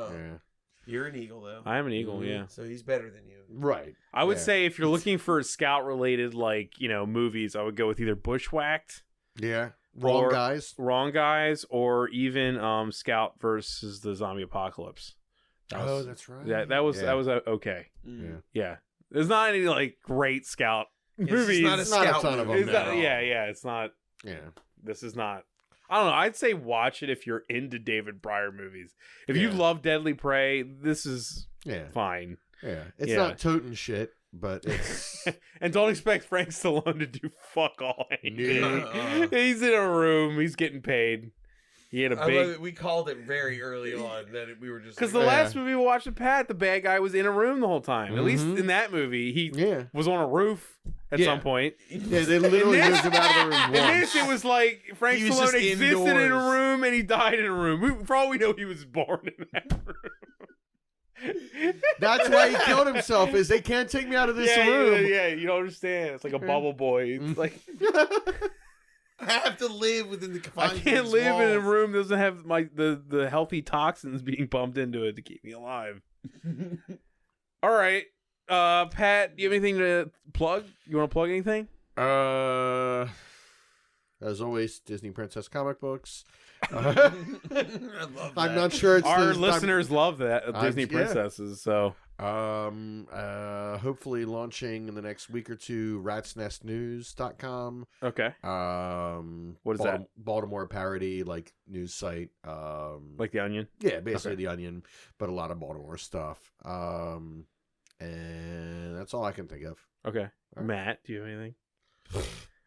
You're an Eagle though. I am an Eagle. Yeah. So he's better than you. Right. I would say if you're looking for scout related movies, I would go with either Bushwhacked. Yeah. Wrong Guys, or even Scout versus the Zombie Apocalypse. That's right. Yeah, that was okay. Yeah. There's not any like great scout movies. It's not a ton of them. It's not. Yeah. This is not. I don't know. I'd say watch it if you're into David Pryor movies. If you love Deadly Prey, this is fine. Yeah. It's not toting shit. But it's and don't expect Frank Stallone to do fuck all anything. He's in a room. He's getting paid. He had a big. We called it very early on that we were just because the last movie we watched with Pat, the bad guy was in a room the whole time. At least in that movie, he was on a roof at some point. Yeah, they literally moved him out of the room. In this, it was like Frank Stallone existed in a room and he died in a room. For all we know, he was born in that room. That's why he killed himself. Is they can't take me out of this room. Yeah, you don't understand. It's like a bubble boy. It's like I have to live within the confines. I can't live in a room that doesn't have the healthy toxins being pumped into it to keep me alive. All right, Pat, do you have anything to plug? You want to plug anything? As always, Disney Princess comic books. I love that. I'm not sure it's our listeners love that Disney princesses. So Hopefully launching in the next week or two, ratsnestnews.com. Okay. What is that? Baltimore parody, like, news site. Like The Onion? Yeah, basically The Onion, but a lot of Baltimore stuff. And that's all I can think of. Okay. Matt, do you have anything?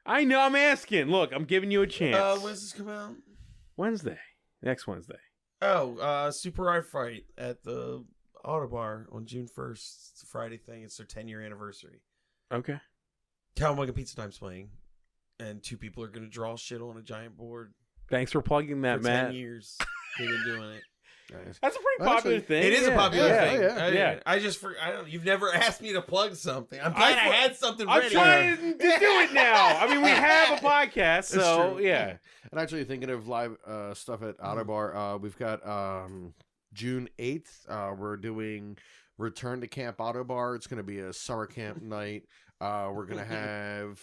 I know, I'm asking. Look, I'm giving you a chance. When's this come out? Wednesday. Next Wednesday. Oh, Super Eye Fight at the Autobar on June 1st. It's a Friday thing. It's their 10-year anniversary. Okay. Cowabunga Pizza Time's playing. And 2 people are going to draw shit on a giant board. Thanks for plugging that, for Matt. 10 years. They've been doing it. Nice. That's a pretty popular thing. It is a popular thing. Yeah. I just you've never asked me to plug something. I'm glad I had something ready. I'm trying to do it now. I mean, we have a podcast, so yeah. And actually, thinking of live stuff at Autobar, we've got June 8th. We're doing Return to Camp Autobar. It's going to be a summer camp night. We're going to have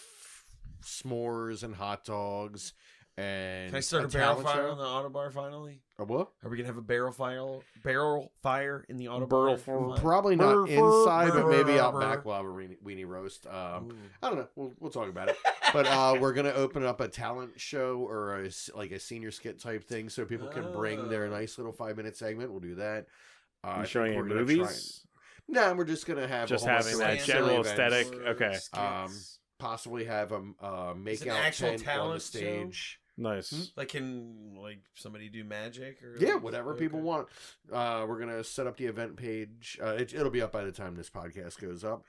s'mores and hot dogs. And can I start a barrel fire on the Autobar finally? A what? Are we gonna have a barrel fire in the Autobar? Probably not inside, but maybe out back. We'll have a weenie roast. I don't know. We'll talk about it. But we're gonna open up a talent show or a senior skit type thing, so people can bring their nice little 5-minute segment. We'll do that. You showing your movies? No, we're just gonna have having that general aesthetic. Okay. Possibly have a make out tent on the stage. Nice. Like, can somebody do magic or whatever people want. We're gonna set up the event page. It'll be up by the time this podcast goes up.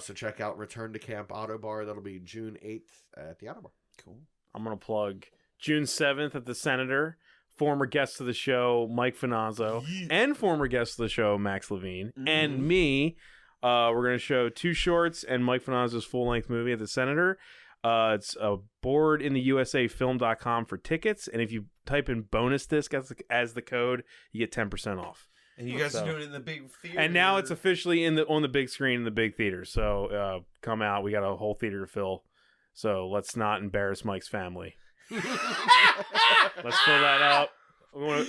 So check out Return to Camp Autobar. That'll be June 8th at the Autobar. Cool. I'm gonna plug June 7th at the Senator. Former guest of the show Mike Finazzo and former guest of the show Max Levine and me. We're gonna show 2 shorts and Mike Finazzo's full-length movie at the Senator. It's a boardintheusafilm.com for tickets, and if you type in bonus disc as the code, you get 10% off. And you guys are doing it in the big theater. And now it's officially on the big screen in the big theater. So come out. We got a whole theater to fill. So let's not embarrass Mike's family. Let's fill that up. We want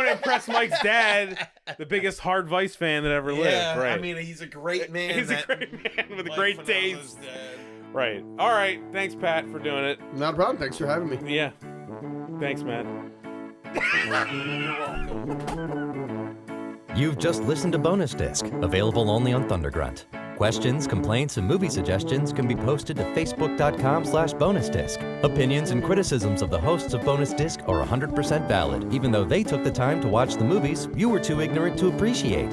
to impress Mike's dad, the biggest Hard Vice fan that ever lived. Right. I mean, he's a great man. He's a great man with a great taste. Right. All right. Thanks, Pat, for doing it. Not a problem. Thanks for having me. Yeah. Thanks, Matt. You've just listened to Bonus Disc, available only on Thundergrunt. Questions, complaints, and movie suggestions can be posted to facebook.com/bonusdisc. Opinions and criticisms of the hosts of Bonus Disc are 100% valid, even though they took the time to watch the movies you were too ignorant to appreciate.